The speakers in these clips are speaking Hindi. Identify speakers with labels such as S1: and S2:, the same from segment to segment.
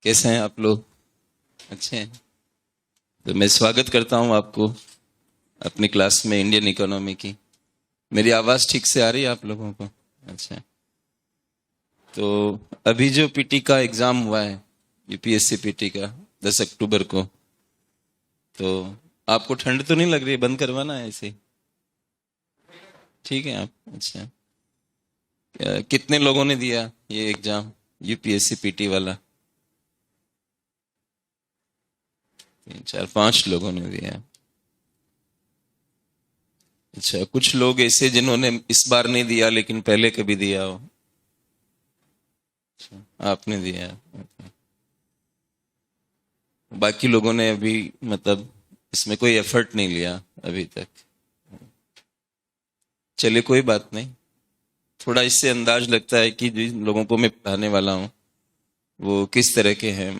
S1: कैसे हैं आप लोग? अच्छे हैं। तो मैं स्वागत करता हूं आपको अपनी क्लास में इंडियन इकोनॉमी की। मेरी आवाज़ ठीक से आ रही है आप लोगों को? अच्छा। तो अभी जो पीटी का एग्ज़ाम हुआ है, यूपीएससी पीटी का 10 अक्टूबर को, तो आपको ठंड तो नहीं लग रही? बंद करवाना है ऐसे? ठीक है आप? अच्छा। कितने लोगों ने दिया ये एग्ज़ाम, यूपीएससी पीटी वाला? 3 4 5 लोगों ने दिया। अच्छा, कुछ लोग ऐसे जिन्होंने इस बार नहीं दिया लेकिन पहले कभी दिया हो? अच्छा, आपने दिया। बाकी लोगों ने अभी मतलब इसमें कोई एफर्ट नहीं लिया अभी तक। चलिए कोई बात नहीं। थोड़ा इससे अंदाज लगता है कि जिन लोगों को मैं पढ़ाने वाला हूँ वो किस तरह के हैं,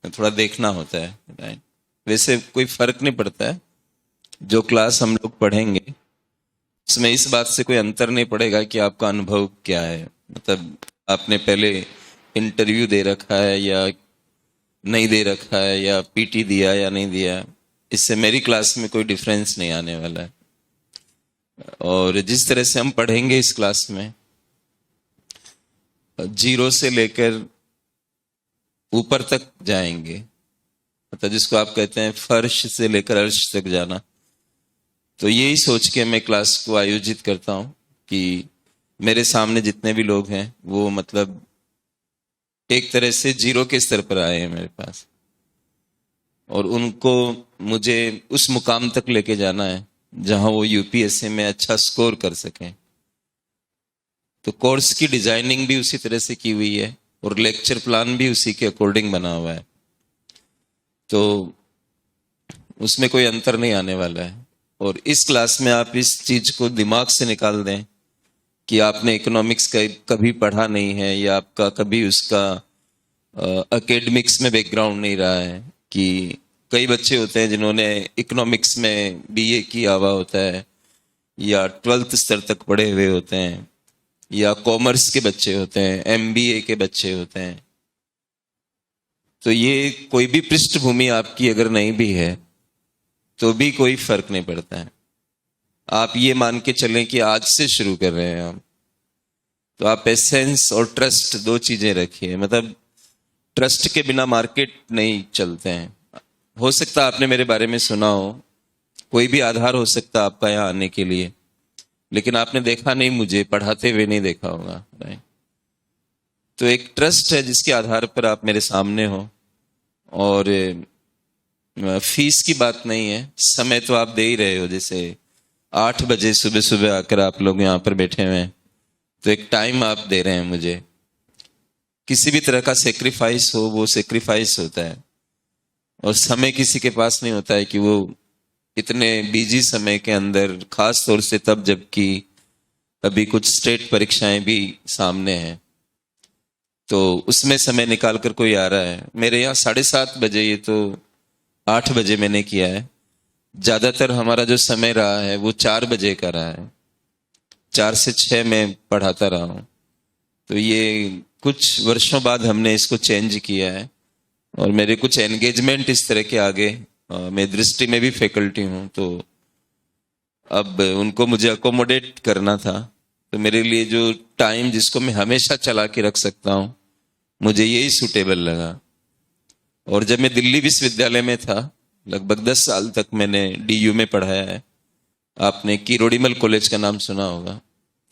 S1: थोड़ा देखना होता है, राइट? वैसे कोई फर्क नहीं पड़ता है। जो क्लास हम लोग पढ़ेंगे उसमें इस बात से कोई अंतर नहीं पड़ेगा कि आपका अनुभव क्या है। मतलब आपने पहले इंटरव्यू दे रखा है या नहीं दे रखा है, या पीटी दिया या नहीं दिया, इससे मेरी क्लास में कोई डिफरेंस नहीं आने वाला है। और जिस तरह से हम पढ़ेंगे इस क्लास में, जीरो से लेकर ऊपर तक जाएंगे, मतलब जिसको आप कहते हैं फर्श से लेकर अर्श तक जाना। तो यही सोच के मैं क्लास को आयोजित करता हूँ कि मेरे सामने जितने भी लोग हैं वो मतलब एक तरह से जीरो के स्तर पर आए हैं मेरे पास, और उनको मुझे उस मुकाम तक लेके जाना है जहां वो यूपीएससी में अच्छा स्कोर कर सकें। तो कोर्स की डिजाइनिंग भी उसी तरह से की हुई है और लेक्चर प्लान भी उसी के अकॉर्डिंग बना हुआ है। तो उसमें कोई अंतर नहीं आने वाला है। और इस क्लास में आप इस चीज को दिमाग से निकाल दें कि आपने इकोनॉमिक्स का कभी पढ़ा नहीं है, या आपका कभी उसका एकेडमिक्स में बैकग्राउंड नहीं रहा है। कि कई बच्चे होते हैं जिन्होंने इकोनॉमिक्स में बीए किया हुआ होता है, या 12th स्तर तक पढ़े हुए होते हैं, या कॉमर्स के बच्चे होते हैं, एमबीए के बच्चे होते हैं। तो ये कोई भी पृष्ठभूमि आपकी अगर नहीं भी है तो भी कोई फर्क नहीं पड़ता है। आप ये मान के चलें कि आज से शुरू कर रहे हैं हम, तो आप एसेंस और ट्रस्ट दो चीजें रखिए। मतलब ट्रस्ट के बिना मार्केट नहीं चलते हैं। हो सकता है आपने मेरे बारे में सुना हो, कोई भी आधार हो सकता है आपका यहाँ आने के लिए, लेकिन आपने देखा नहीं, मुझे पढ़ाते हुए नहीं देखा होगा, राइट? तो एक ट्रस्ट है जिसके आधार पर आप मेरे सामने हो। और फीस की बात नहीं है, समय तो आप दे ही रहे हो। जैसे 8 बजे सुबह सुबह आकर आप लोग यहाँ पर बैठे हुए हैं, तो एक टाइम आप दे रहे हैं मुझे। किसी भी तरह का सेक्रीफाइस हो, वो सेक्रीफाइस होता है। और समय किसी के पास नहीं होता है कि वो इतने बिजी समय के अंदर, खास तौर से तब जबकि अभी कुछ स्टेट परीक्षाएं भी सामने हैं, तो उसमें समय निकाल कर कोई आ रहा है। मेरे यहाँ 7:30 बजे, ये तो 8 बजे मैंने किया है। ज्यादातर हमारा जो समय रहा है वो 4 बजे का रहा है। 4 से 6 में पढ़ाता रहा हूँ। तो ये कुछ वर्षों बाद हमने इसको चेंज किया है, और मेरे कुछ एंगेजमेंट इस तरह के आगे, मैं दृष्टि में भी फैकल्टी हूँ, तो अब उनको मुझे अकोमोडेट करना था। तो मेरे लिए जो टाइम जिसको मैं हमेशा चला के रख सकता हूँ, मुझे यही सुटेबल लगा। और जब मैं दिल्ली विश्वविद्यालय में था, लगभग 10 साल तक मैंने डीयू में पढ़ाया है। आपने किरोड़ीमल कॉलेज का नाम सुना होगा,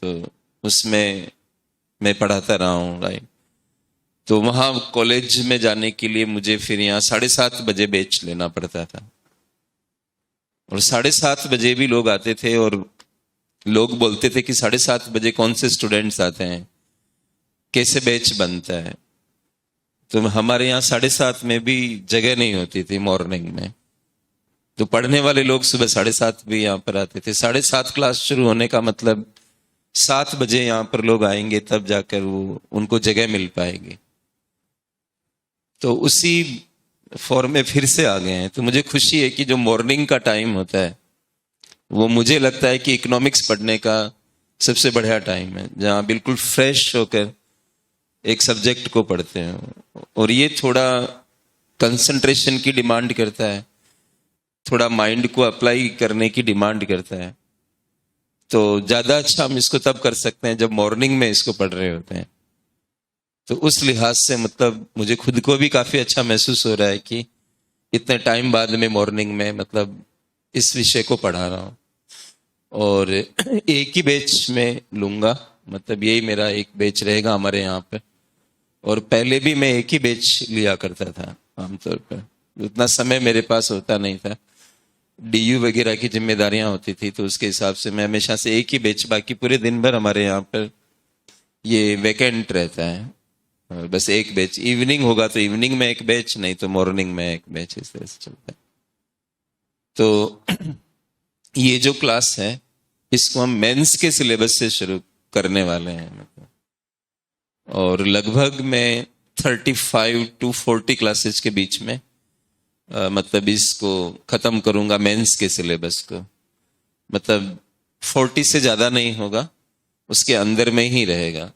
S1: तो उसमें मैं पढ़ाता रहा हूँ, राइट? तो वहां कॉलेज में जाने के लिए मुझे फिर यहाँ 7:30 बजे बैच लेना पड़ता था। और 7:30 बजे भी लोग आते थे, और लोग बोलते थे कि 7:30 बजे कौन से स्टूडेंट्स आते हैं, कैसे बैच बनता है। तो हमारे यहाँ 7:30 में भी जगह नहीं होती थी मॉर्निंग में। तो पढ़ने वाले लोग सुबह 7:30 भी यहाँ पर आते थे। 7:30 क्लास शुरू होने का मतलब 7 बजे यहाँ पर लोग आएंगे, तब जाकर वो उनको जगह मिल पाएगी। तो उसी फॉर्म में फिर से आ गए हैं। तो मुझे खुशी है कि जो मॉर्निंग का टाइम होता है वो मुझे लगता है कि इकोनॉमिक्स पढ़ने का सबसे बढ़िया टाइम है, जहाँ बिल्कुल फ्रेश होकर एक सब्जेक्ट को पढ़ते हैं, और ये थोड़ा कंसंट्रेशन की डिमांड करता है, थोड़ा माइंड को अप्लाई करने की डिमांड करता है। तो ज्यादा अच्छा हम इसको तब कर सकते हैं जब मॉर्निंग में इसको पढ़ रहे होते हैं। तो उस लिहाज से मतलब मुझे खुद को भी काफी अच्छा महसूस हो रहा है कि इतने टाइम बाद में मॉर्निंग में मतलब इस विषय को पढ़ा रहा हूँ, और एक ही बैच में लूंगा, मतलब यही मेरा एक बैच रहेगा हमारे यहाँ पे। और पहले भी मैं एक ही बैच लिया करता था आमतौर पर, उतना समय मेरे पास होता नहीं था, डीयू वगैरह की जिम्मेदारियां होती थी, तो उसके हिसाब से मैं हमेशा से एक ही बैच, बाकी पूरे दिन भर हमारे यहाँ पर ये वैकेंट रहता है, और बस एक बैच इवनिंग होगा तो इवनिंग में एक बैच, नहीं तो मॉर्निंग में एक बैच, इस तरह से चलता है। तो ये जो क्लास है इसको हम मेंस के सिलेबस से शुरू करने वाले हैं, मतलब, और लगभग मैं 35 to 40 क्लासेस के बीच में मतलब इसको खत्म करूंगा, मेंस के सिलेबस को। मतलब 40 से ज्यादा नहीं होगा, उसके अंदर में ही रहेगा।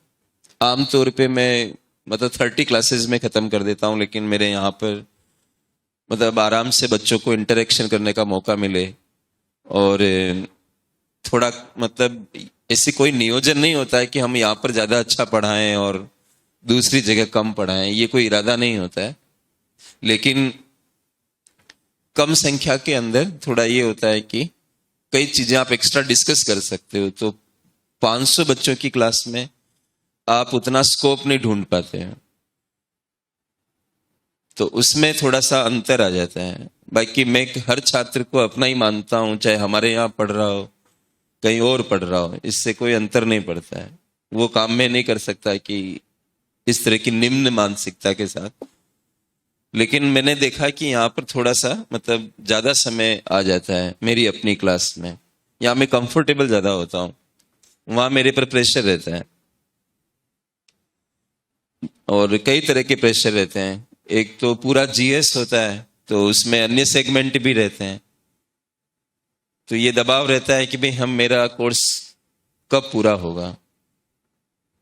S1: आमतौर पे मैं मतलब 30 क्लासेस में खत्म कर देता हूं, लेकिन मेरे यहाँ पर मतलब आराम से बच्चों को इंटरेक्शन करने का मौका मिले, और थोड़ा मतलब ऐसी कोई नियोजन नहीं होता है कि हम यहाँ पर ज्यादा अच्छा पढ़ाएं और दूसरी जगह कम पढ़ाएं, ये कोई इरादा नहीं होता है। लेकिन कम संख्या के अंदर थोड़ा ये होता है कि कई चीजें आप एक्स्ट्रा डिस्कस कर सकते हो। तो 500 बच्चों की क्लास में आप उतना स्कोप नहीं ढूंढ पाते हैं, तो उसमें थोड़ा सा अंतर आ जाता है। बाकी मैं हर छात्र को अपना ही मानता हूं, चाहे हमारे यहाँ पढ़ रहा हो कहीं और पढ़ रहा हो, इससे कोई अंतर नहीं पड़ता है। वो काम में नहीं कर सकता कि इस तरह की निम्न मानसिकता के साथ। लेकिन मैंने देखा कि यहाँ पर थोड़ा सा मतलब ज्यादा समय आ जाता है मेरी अपनी क्लास में, यहाँ मैं कंफर्टेबल ज्यादा होता हूँ, वहां मेरे पर प्रेशर रहता है, और कई तरह के प्रेशर रहते हैं। एक तो पूरा जीएस होता है, तो उसमें अन्य सेगमेंट भी रहते हैं, तो ये दबाव रहता है कि भाई हम मेरा कोर्स कब पूरा होगा,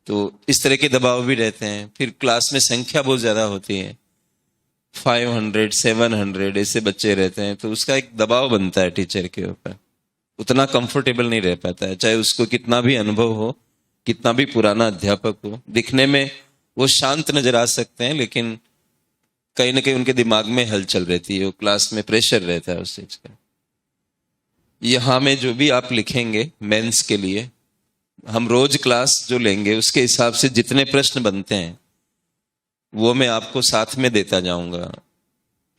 S1: तो इस तरह के दबाव भी रहते हैं। फिर क्लास में संख्या बहुत ज्यादा होती है, 500 700 ऐसे बच्चे रहते हैं, तो उसका एक दबाव बनता है टीचर के ऊपर, उतना कंफर्टेबल नहीं रह पाता है, चाहे उसको कितना भी अनुभव हो, कितना भी पुराना अध्यापक हो। दिखने में वो शांत नजर आ सकते हैं, लेकिन कहीं ना कहीं उनके दिमाग में हलचल रहती है, वो क्लास में प्रेशर रहता है उस चीज का। यहाँ में जो भी आप लिखेंगे मेंस के लिए, हम रोज क्लास जो लेंगे उसके हिसाब से जितने प्रश्न बनते हैं वो मैं आपको साथ में देता जाऊंगा।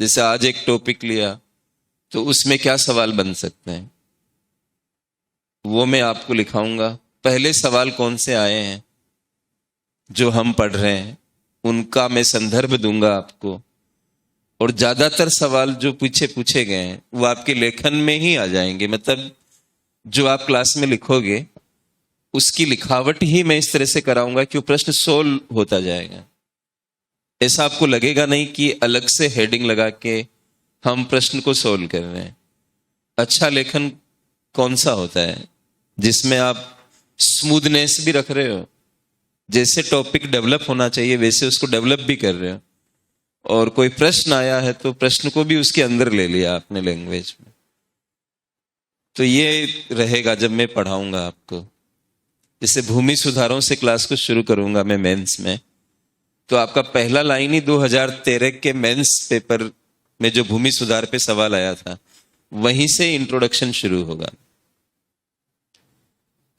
S1: जैसे आज एक टॉपिक लिया तो उसमें क्या सवाल बन सकते हैं वो मैं आपको लिखाऊंगा। पहले सवाल कौन से आए हैं जो हम पढ़ रहे हैं उनका मैं संदर्भ दूंगा आपको, और ज्यादातर सवाल जो पीछे पूछे गए हैं वो आपके लेखन में ही आ जाएंगे। मतलब जो आप क्लास में लिखोगे उसकी लिखावट ही मैं इस तरह से कराऊंगा कि वो प्रश्न सोल्व होता जाएगा। ऐसा आपको लगेगा नहीं कि अलग से हेडिंग लगा के हम प्रश्न को सोल्व कर रहे हैं। अच्छा लेखन कौन सा होता है जिसमें आप स्मूथनेस भी रख रहे हो, जैसे टॉपिक डेवलप होना चाहिए वैसे उसको डेवलप भी कर रहे हो, और कोई प्रश्न आया है तो प्रश्न को भी उसके अंदर ले लिया अपने लैंग्वेज में। तो ये रहेगा जब मैं पढ़ाऊंगा आपको। जैसे भूमि सुधारों से क्लास को शुरू करूंगा मैं मेंस में, तो आपका पहला लाइन ही 2013 के मेंस पेपर में जो भूमि सुधार पे सवाल आया था वहीं से इंट्रोडक्शन शुरू होगा।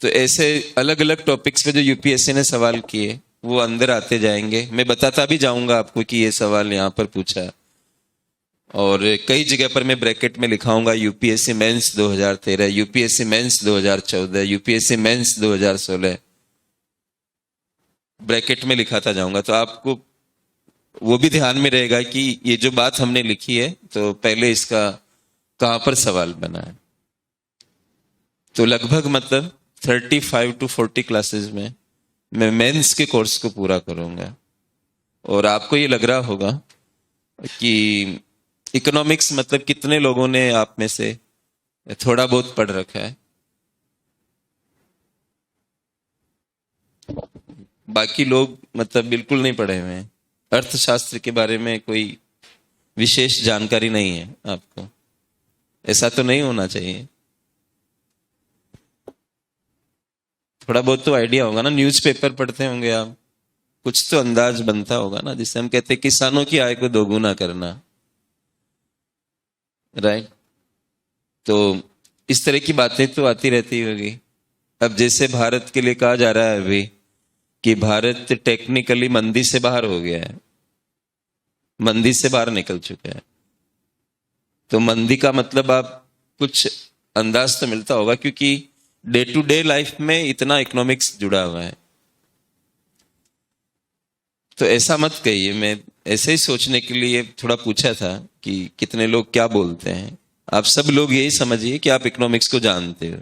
S1: तो ऐसे अलग अलग टॉपिक्स पे जो यूपीएससी ने सवाल किए वो अंदर आते जाएंगे, मैं बताता भी जाऊंगा आपको कि ये सवाल यहाँ पर पूछा, और कई जगह पर मैं ब्रैकेट में लिखाऊंगा UPSC mains 2013, UPSC mains 2014, UPSC mains 2016, bracket में लिखाता जाऊंगा। तो आपको वो भी ध्यान में रहेगा कि ये जो बात हमने लिखी है तो पहले इसका कहां पर सवाल बना है। तो लगभग मतलब 35 to 40 क्लासेस में मैं मेंस के कोर्स को पूरा करूंगा। और आपको ये लग रहा होगा कि इकोनॉमिक्स मतलब कितने लोगों ने आप में से थोड़ा बहुत पढ़ रखा है? बाकी लोग मतलब बिल्कुल नहीं पढ़े हुए हैं, अर्थशास्त्र के बारे में कोई विशेष जानकारी नहीं है आपको, ऐसा तो नहीं होना चाहिए। थोड़ा बहुत तो आइडिया होगा ना, न्यूज़पेपर पढ़ते होंगे आप, कुछ तो अंदाज बनता होगा ना, जिसे हम कहते हैं किसानों की आय को दोगुना करना, राइट। तो इस तरह की बातें तो आती रहती होगी। अब जैसे भारत के लिए कहा जा रहा है अभी कि भारत टेक्निकली मंदी से बाहर हो गया है, मंदी से बाहर निकल चुका है। तो मंदी का मतलब आप कुछ अंदाज तो मिलता होगा, क्योंकि डे टू डे लाइफ में इतना इकोनॉमिक्स जुड़ा हुआ है। तो ऐसा मत कहिए, मैं ऐसे ही सोचने के लिए थोड़ा पूछा था कि कितने लोग क्या बोलते हैं। आप सब लोग यही समझिए कि आप इकोनॉमिक्स को जानते हो,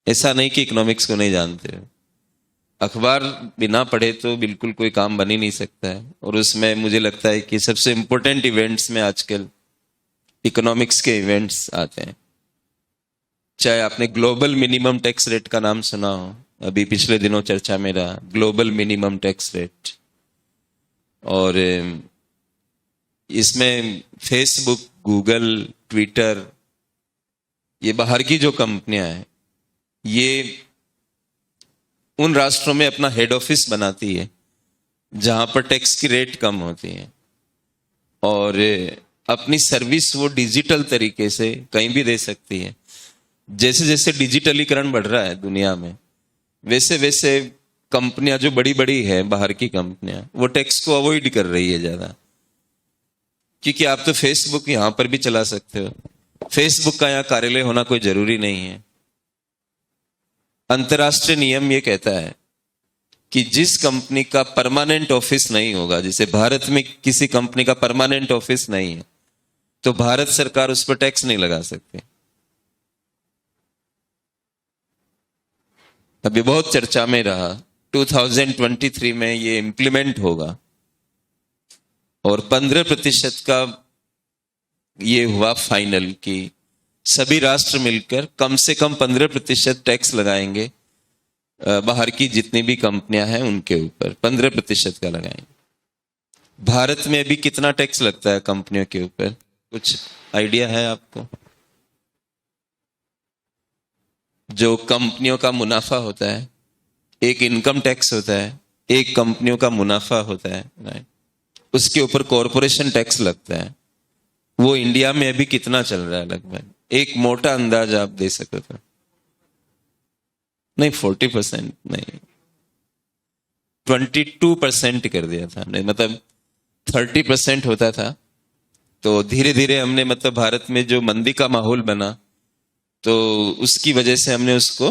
S1: ऐसा नहीं कि इकोनॉमिक्स को नहीं जानते हो। अखबार बिना पढ़े तो बिल्कुल कोई काम बन ही नहीं सकता है, और उसमें मुझे लगता है कि सबसे इंपॉर्टेंट इवेंट्स में आजकल इकोनॉमिक्स के इवेंट्स आते हैं। चाहे आपने ग्लोबल मिनिमम टैक्स रेट का नाम सुना हो, अभी पिछले दिनों चर्चा में रहा ग्लोबल मिनिमम टैक्स रेट, और इसमें फेसबुक, गूगल, ट्विटर, ये बाहर की जो कंपनियां हैं, ये उन राष्ट्रों में अपना हेड ऑफिस बनाती है जहां पर टैक्स की रेट कम होती है, और अपनी सर्विस वो डिजिटल तरीके से कहीं भी दे सकती है। जैसे जैसे डिजिटलीकरण बढ़ रहा है दुनिया में, वैसे वैसे कंपनियां जो बड़ी बड़ी है बाहर की कंपनियां, वो टैक्स को अवॉइड कर रही है ज्यादा, क्योंकि आप तो फेसबुक यहां पर भी चला सकते हो, फेसबुक का यहां कार्यालय होना कोई जरूरी नहीं है। अंतरराष्ट्रीय नियम ये कहता है कि जिस कंपनी का परमानेंट ऑफिस नहीं होगा, जैसे भारत में किसी कंपनी का परमानेंट ऑफिस नहीं है, तो भारत सरकार उस पर टैक्स नहीं लगा सकती। अभी बहुत चर्चा में रहा, 2023 में ये इंप्लीमेंट होगा, और 15% का ये हुआ फाइनल कि सभी राष्ट्र मिलकर कम से कम 15% टैक्स लगाएंगे बाहर की जितनी भी कंपनियां हैं उनके ऊपर 15% का लगाएंगे। भारत में अभी कितना टैक्स लगता है कंपनियों के ऊपर, कुछ आइडिया है आपको? जो कंपनियों का मुनाफा होता है, एक इनकम टैक्स होता है, एक कंपनियों का मुनाफा होता है, राइट, उसके ऊपर कॉरपोरेशन टैक्स लगता है। वो इंडिया में अभी कितना चल रहा है लगभग, एक मोटा अंदाज आप दे सको तो? नहीं, 40% नहीं, 22% कर दिया था हमने, मतलब 30% होता था। तो धीरे धीरे हमने, मतलब भारत में जो मंदी का माहौल बना, तो उसकी वजह से हमने उसको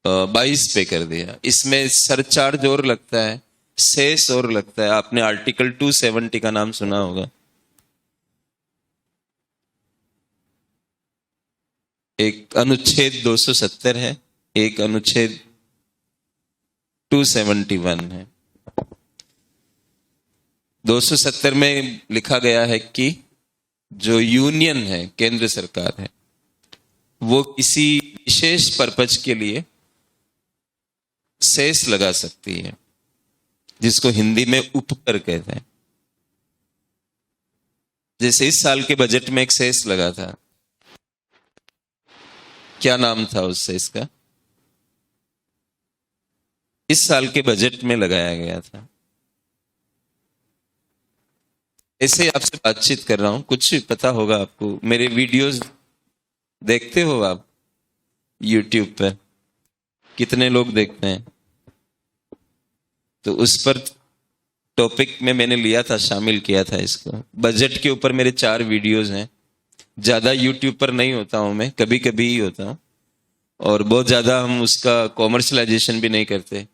S1: 22 पे कर दिया। इसमें सरचार्ज और लगता है, सेस और लगता है। आपने आर्टिकल 270 का नाम सुना होगा, एक अनुच्छेद 270 है, एक अनुच्छेद 271 है। 270 में लिखा गया है कि जो यूनियन है, केंद्र सरकार है, वो किसी विशेष पर्पज के लिए सेस लगा सकती है, जिसको हिंदी में उपकर कहते हैं। जैसे इस साल के बजट में एक सेस लगा था, क्या नाम था उस सेस का? इस साल के बजट में लगाया गया था। ऐसे आपसे बातचीत कर रहा हूं, कुछ पता होगा आपको। मेरे वीडियोस देखते हो आप यूट्यूब पर? कितने लोग देखते हैं? तो उस पर टॉपिक में मैंने लिया था, शामिल किया था इसको। बजट के ऊपर मेरे 4 वीडियोस हैं। ज्यादा यूट्यूब पर नहीं होता हूं मैं, कभी कभी ही होता हूं, और बहुत ज्यादा हम उसका कॉमर्शलाइजेशन भी नहीं करते।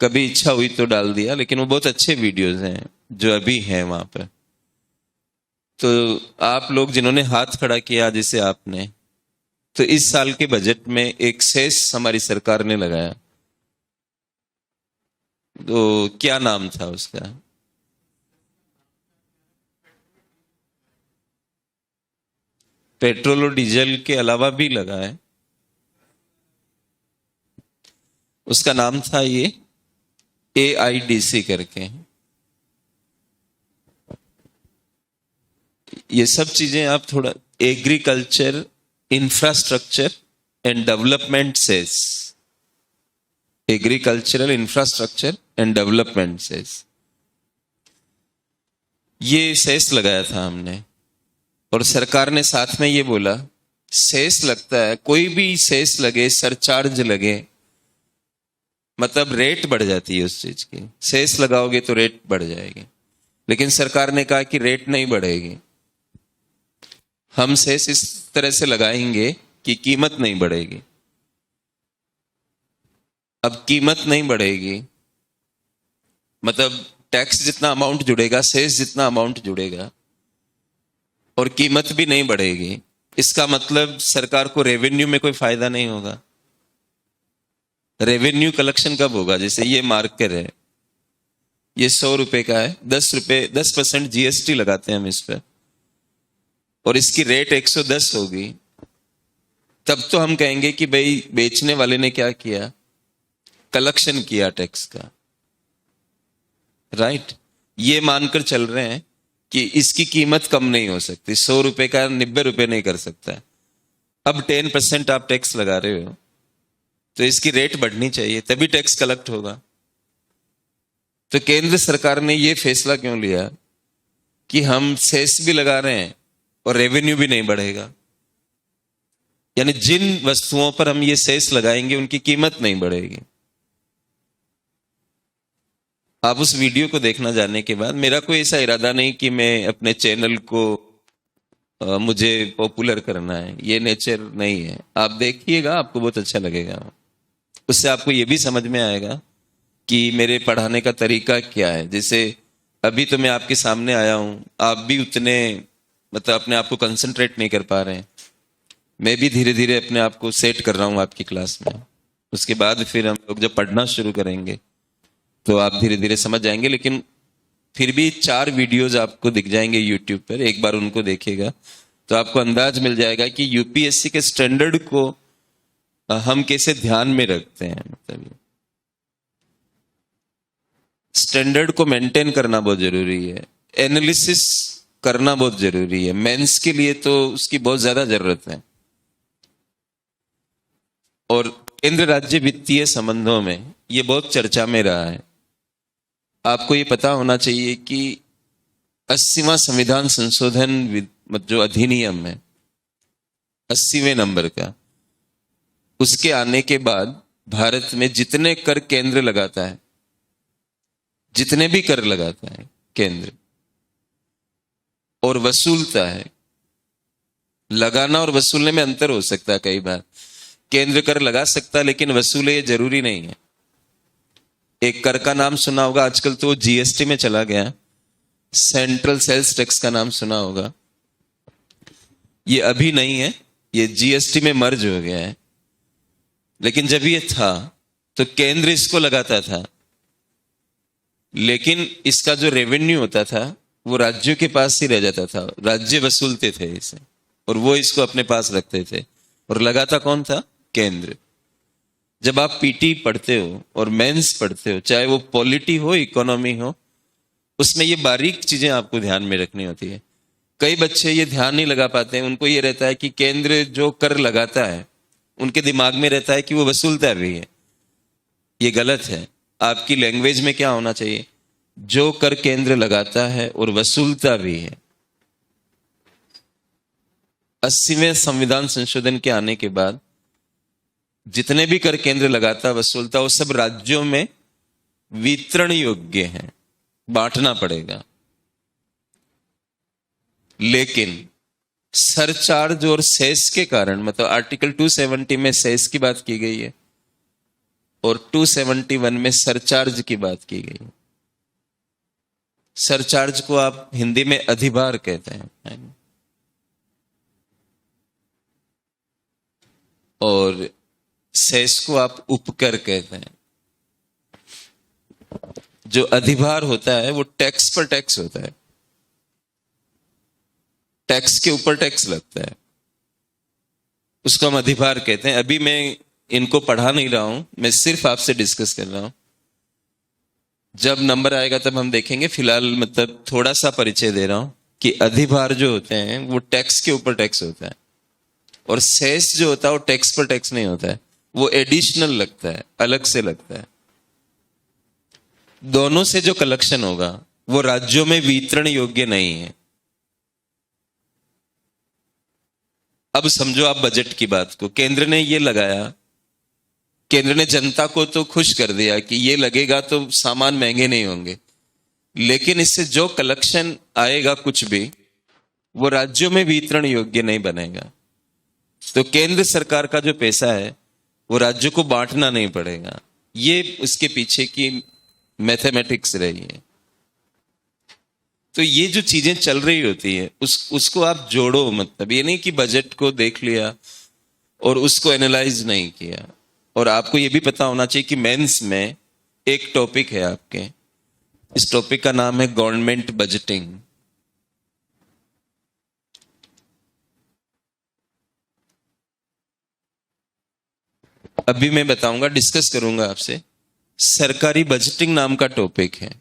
S1: कभी इच्छा हुई तो डाल दिया, लेकिन वो बहुत अच्छे वीडियोस हैं जो अभी हैं वहां पर। तो आप लोग जिन्होंने हाथ खड़ा किया जैसे आपने, तो इस साल के बजट में एक सेस हमारी सरकार ने लगाया। तो क्या नाम था उसका? पेट्रोल और डीजल के अलावा भी लगा है। उसका नाम था ये AIDC करके, ये सब चीजें आप थोड़ा, agriculture infrastructure and development cess, agricultural infrastructure and development cess, ये सेस लगाया था हमने। और सरकार ने साथ में ये बोला, सेस लगता है, कोई भी सेस लगे, सरचार्ज लगे, मतलब रेट बढ़ जाती है उस चीज की। सेस लगाओगे तो रेट बढ़ जाएगी, लेकिन सरकार ने कहा कि रेट नहीं बढ़ेगी, हम सेस इस तरह से लगाएंगे कि कीमत नहीं बढ़ेगी। अब कीमत नहीं बढ़ेगी मतलब टैक्स जितना अमाउंट जुड़ेगा, सेस जितना अमाउंट जुड़ेगा, और कीमत भी नहीं बढ़ेगी, इसका मतलब सरकार को रेवेन्यू में कोई फायदा नहीं होगा। रेवेन्यू कलेक्शन कब होगा? जैसे ये मार्कर है, ये 100 रुपए का है, 10% GST लगाते हैं हम इस पर, और इसकी रेट 110 होगी, तब तो हम कहेंगे कि भाई बेचने वाले ने क्या किया, कलेक्शन किया टैक्स का, राइट। ये मानकर चल रहे हैं कि इसकी कीमत कम नहीं हो सकती, 100 रुपए का 90 रुपए नहीं कर सकता। अब 10% आप टैक्स लगा रहे हो, तो इसकी रेट बढ़नी चाहिए, तभी टैक्स कलेक्ट होगा। तो केंद्र सरकार ने यह फैसला क्यों लिया कि हम सेस भी लगा रहे हैं और रेवेन्यू भी नहीं बढ़ेगा, यानी जिन वस्तुओं पर हम ये सेस लगाएंगे उनकी कीमत नहीं बढ़ेगी। आप उस वीडियो को देखना जाने के बाद, मेरा कोई ऐसा इरादा नहीं कि मैं अपने चैनल को मुझे पॉपुलर करना है, ये नेचर नहीं है। आप देखिएगा, आपको बहुत अच्छा लगेगा, उससे आपको ये भी समझ में आएगा कि मेरे पढ़ाने का तरीका क्या है। जैसे अभी तो मैं आपके सामने आया हूं, आप भी उतने मतलब अपने आप को कंसंट्रेट नहीं कर पा रहे हैं, मैं भी धीरे धीरे अपने आप को सेट कर रहा हूं आपकी क्लास में। उसके बाद फिर हम लोग जब पढ़ना शुरू करेंगे तो आप धीरे धीरे समझ जाएंगे, लेकिन फिर भी 4 वीडियोज आपको दिख जाएंगे यूट्यूब पर, एक बार उनको देखिएगा तो आपको अंदाज मिल जाएगा कि यूपीएससी के स्टैंडर्ड को हम कैसे ध्यान में रखते हैं। मतलब स्टैंडर्ड को मेंटेन करना बहुत जरूरी है, एनालिसिस करना बहुत जरूरी है, मेंस के लिए तो उसकी बहुत ज्यादा जरूरत है। और केंद्र राज्य वित्तीय संबंधों में ये बहुत चर्चा में रहा है। आपको ये पता होना चाहिए कि 80वां संविधान संशोधन जो अधिनियम है 80वें नंबर का, उसके आने के बाद भारत में जितने कर केंद्र लगाता है, जितने भी कर लगाता है केंद्र और वसूलता है, लगाना और वसूलने में अंतर हो सकता है। कई बार केंद्र कर लगा सकता है लेकिन वसूले ये जरूरी नहीं है। एक कर का नाम सुना होगा, आजकल तो जीएसटी में चला गया, सेंट्रल सेल्स टैक्स का नाम सुना होगा। ये अभी नहीं है, ये जीएसटी में मर्ज हो गया है, लेकिन जब ये था तो केंद्र इसको लगाता था, लेकिन इसका जो रेवेन्यू होता था वो राज्यों के पास ही रह जाता था, राज्य वसूलते थे इसे और वो इसको अपने पास रखते थे, और लगाता कौन था? केंद्र। जब आप पीटी पढ़ते हो और मेंस पढ़ते हो, चाहे वो पॉलिटी हो, इकोनॉमी हो, उसमें ये बारीक चीजें आपको ध्यान में रखनी होती है। कई बच्चे ये ध्यान नहीं लगा पाते हैं, उनको ये रहता है कि केंद्र जो कर लगाता है, उनके दिमाग में रहता है कि वो वसूलता भी है। ये गलत है। आपकी लैंग्वेज में क्या होना चाहिए? जो कर केंद्र लगाता है और वसूलता भी है। 80वें संविधान संशोधन के आने के बाद जितने भी कर केंद्र लगाता वसूलता, वो सब राज्यों में वितरण योग्य हैं, बांटना पड़ेगा। लेकिन सरचार्ज और सेस के कारण, मतलब आर्टिकल 270 में सेस की बात की गई है और 271 में सरचार्ज की बात की गई है। सरचार्ज को आप हिंदी में अधिभार कहते हैं, और सेस को आप उपकर कहते हैं। जो अधिभार होता है वो टैक्स पर टैक्स होता है, टैक्स के ऊपर टैक्स लगता है, उसको हम अधिभार कहते हैं। अभी मैं इनको पढ़ा नहीं रहा हूं, मैं सिर्फ आपसे डिस्कस कर रहा हूं जब नंबर आएगा तब हम देखेंगे। फिलहाल मतलब थोड़ा सा परिचय दे रहा हूं कि अधिभार जो होते हैं वो टैक्स के ऊपर टैक्स होता है, और सेस जो होता है वो टैक्स पर टैक्स नहीं होता है, वो एडिशनल लगता है, अलग से लगता है। दोनों से जो कलेक्शन होगा वो राज्यों में वितरण योग्य नहीं है। अब समझो आप बजट की बात को, केंद्र ने ये लगाया, केंद्र ने जनता को तो खुश कर दिया कि ये लगेगा तो सामान महंगे नहीं होंगे, लेकिन इससे जो कलेक्शन आएगा कुछ भी वो राज्यों में वितरण योग्य नहीं बनेगा। तो केंद्र सरकार का जो पैसा है वो राज्यों को बांटना नहीं पड़ेगा। ये उसके पीछे की मैथमेटिक्स रही है। तो ये जो चीजें चल रही होती है उसको आप जोड़ो, मतलब ये नहीं कि बजट को देख लिया और उसको एनालाइज नहीं किया। और आपको ये भी पता होना चाहिए कि मेंस में एक टॉपिक है आपके, इस टॉपिक का नाम है गवर्नमेंट बजटिंग। अभी मैं बताऊंगा, डिस्कस करूंगा आपसे। सरकारी बजटिंग नाम का टॉपिक है,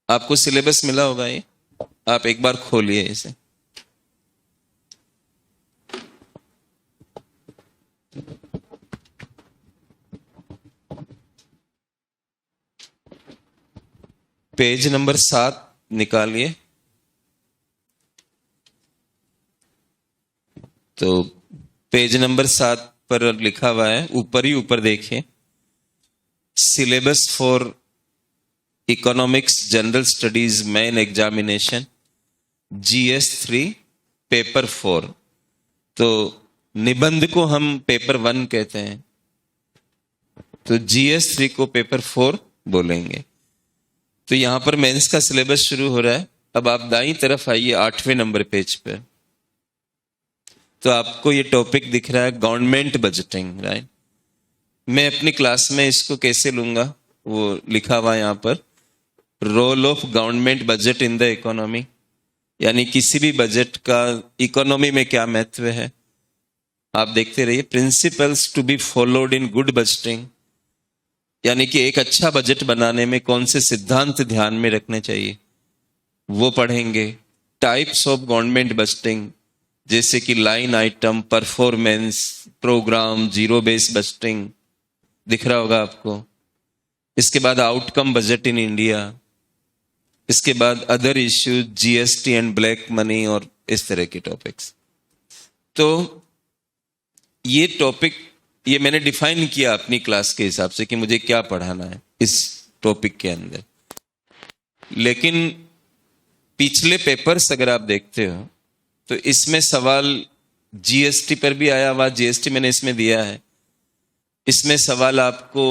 S1: आपको सिलेबस मिला होगा, ये आप एक बार खोलिए इसे। पेज नंबर 7 निकालिए। तो पेज नंबर 7 पर लिखा हुआ है, ऊपर ही ऊपर देखिए, syllabus for economics general studies main examination GS3 paper 4। तो निबंध को हम पेपर 1 कहते हैं, तो GS3 को पेपर 4 बोलेंगे। तो यहां पर मेंस का सिलेबस शुरू हो रहा है। अब आप दाईं तरफ आइए 8वें नंबर पेज पे, तो आपको ये टॉपिक दिख रहा है गवर्नमेंट बजटिंग, राइट। मैं अपनी क्लास में इसको कैसे लूंगा, वो लिखा हुआ यहां पर, role of government budget in the economy, यानी किसी भी बजट का इकोनॉमी में क्या महत्व है। आप देखते रहिए। Principles to be followed in good budgeting, यानी कि एक अच्छा बजट बनाने में कौन से सिद्धांत ध्यान में रखने चाहिए, वो पढ़ेंगे। टाइप्स ऑफ गवर्नमेंट बजटिंग, जैसे कि line item, performance, program, zero base budgeting दिख रहा होगा आपको। इसके बाद आउटकम बजट इन इंडिया, इसके बाद other issues, GST and black money, और इस तरह के टॉपिक्स। तो ये टॉपिक ये मैंने डिफाइन किया अपनी क्लास के हिसाब से कि मुझे क्या पढ़ाना है इस टॉपिक के अंदर। लेकिन पिछले पेपर्स अगर आप देखते हो तो इसमें सवाल GST पर भी आया हुआ, GST मैंने इसमें दिया है। इसमें सवाल आपको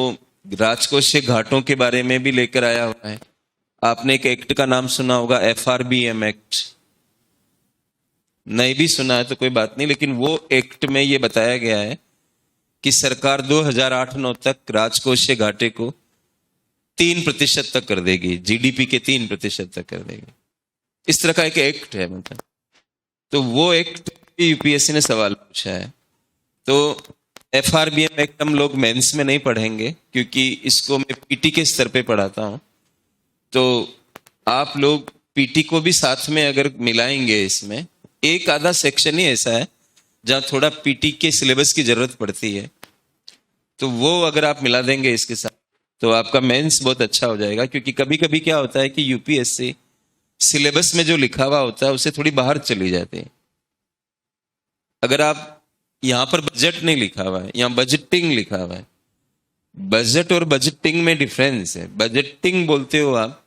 S1: राजकोषीय घाटों के बारे में भी लेकर आया हुआ है। आपने एक एक्ट का नाम सुना होगा, FRBM एक्ट। नहीं भी सुना है तो कोई बात नहीं, लेकिन वो एक्ट में ये बताया गया है कि सरकार 2008-9 तक राजकोषीय घाटे को 3% तक कर देगी, GDP के 3% तक कर देगी। इस तरह का एक एक्ट है, मतलब। तो वो एक्ट UPSC ने सवाल पूछा है। तो FRBM एक्ट हम लोग मेंस में नहीं पढ़ेंगे, क्योंकि इसको मैं PT के स्तर पे पढ़ाता हूं। तो आप लोग PT को भी साथ में अगर मिलाएंगे, इसमें एक आधा सेक्शन ही ऐसा है जहां थोड़ा PT के सिलेबस की जरूरत पड़ती है, तो वो अगर आप मिला देंगे इसके साथ तो आपका मेंस बहुत अच्छा हो जाएगा। क्योंकि कभी कभी क्या होता है कि UPSC सिलेबस में जो लिखा हुआ होता है उससे थोड़ी बाहर चली जाती है। अगर आप यहां पर बजट नहीं लिखा हुआ है, यहां बजटिंग लिखा हुआ है। बजट और बजटिंग में डिफरेंस है। बजटिंग बोलते हो आप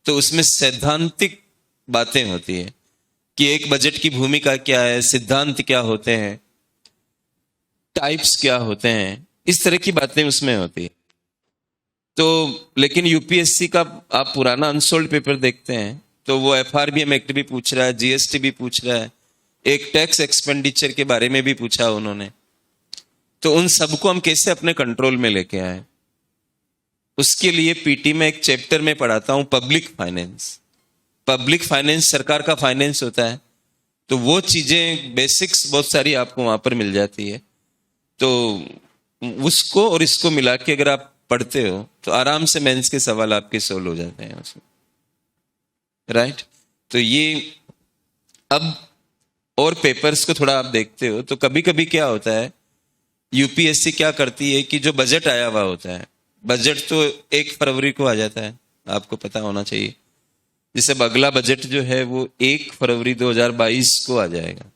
S1: तो उसमें सैद्धांतिक बातें होती है कि एक बजट की भूमिका क्या है, सिद्धांत क्या होते हैं, टाइप्स क्या होते हैं, इस तरह की बातें उसमें होती है। तो लेकिन UPSC का आप पुराना अनसोल्ड पेपर देखते हैं तो वो FRBM एक्ट भी पूछ रहा है, GST भी पूछ रहा है, एक टैक्स एक्सपेंडिचर के बारे में भी पूछा उन्होंने। तो उन सबको हम कैसे अपने कंट्रोल में लेके आए, उसके लिए PT में एक चैप्टर में पढ़ाता हूं, पब्लिक फाइनेंस। पब्लिक फाइनेंस सरकार का फाइनेंस होता है, तो वो चीजें बेसिक्स बहुत सारी आपको वहां पर मिल जाती है। तो उसको और इसको मिला के अगर आप पढ़ते हो तो आराम से मेंस के सवाल आपके सोल्व हो जाते हैं उसमें, राइट। तो ये अब और पेपर्स को थोड़ा आप देखते हो तो कभी कभी क्या होता है, यूपीएससी क्या करती है कि जो बजट आया हुआ होता है, बजट तो 1 फरवरी को आ जाता है, आपको पता होना चाहिए। जैसे अब अगला बजट जो है वो 1 फरवरी 2022 को आ जाएगा,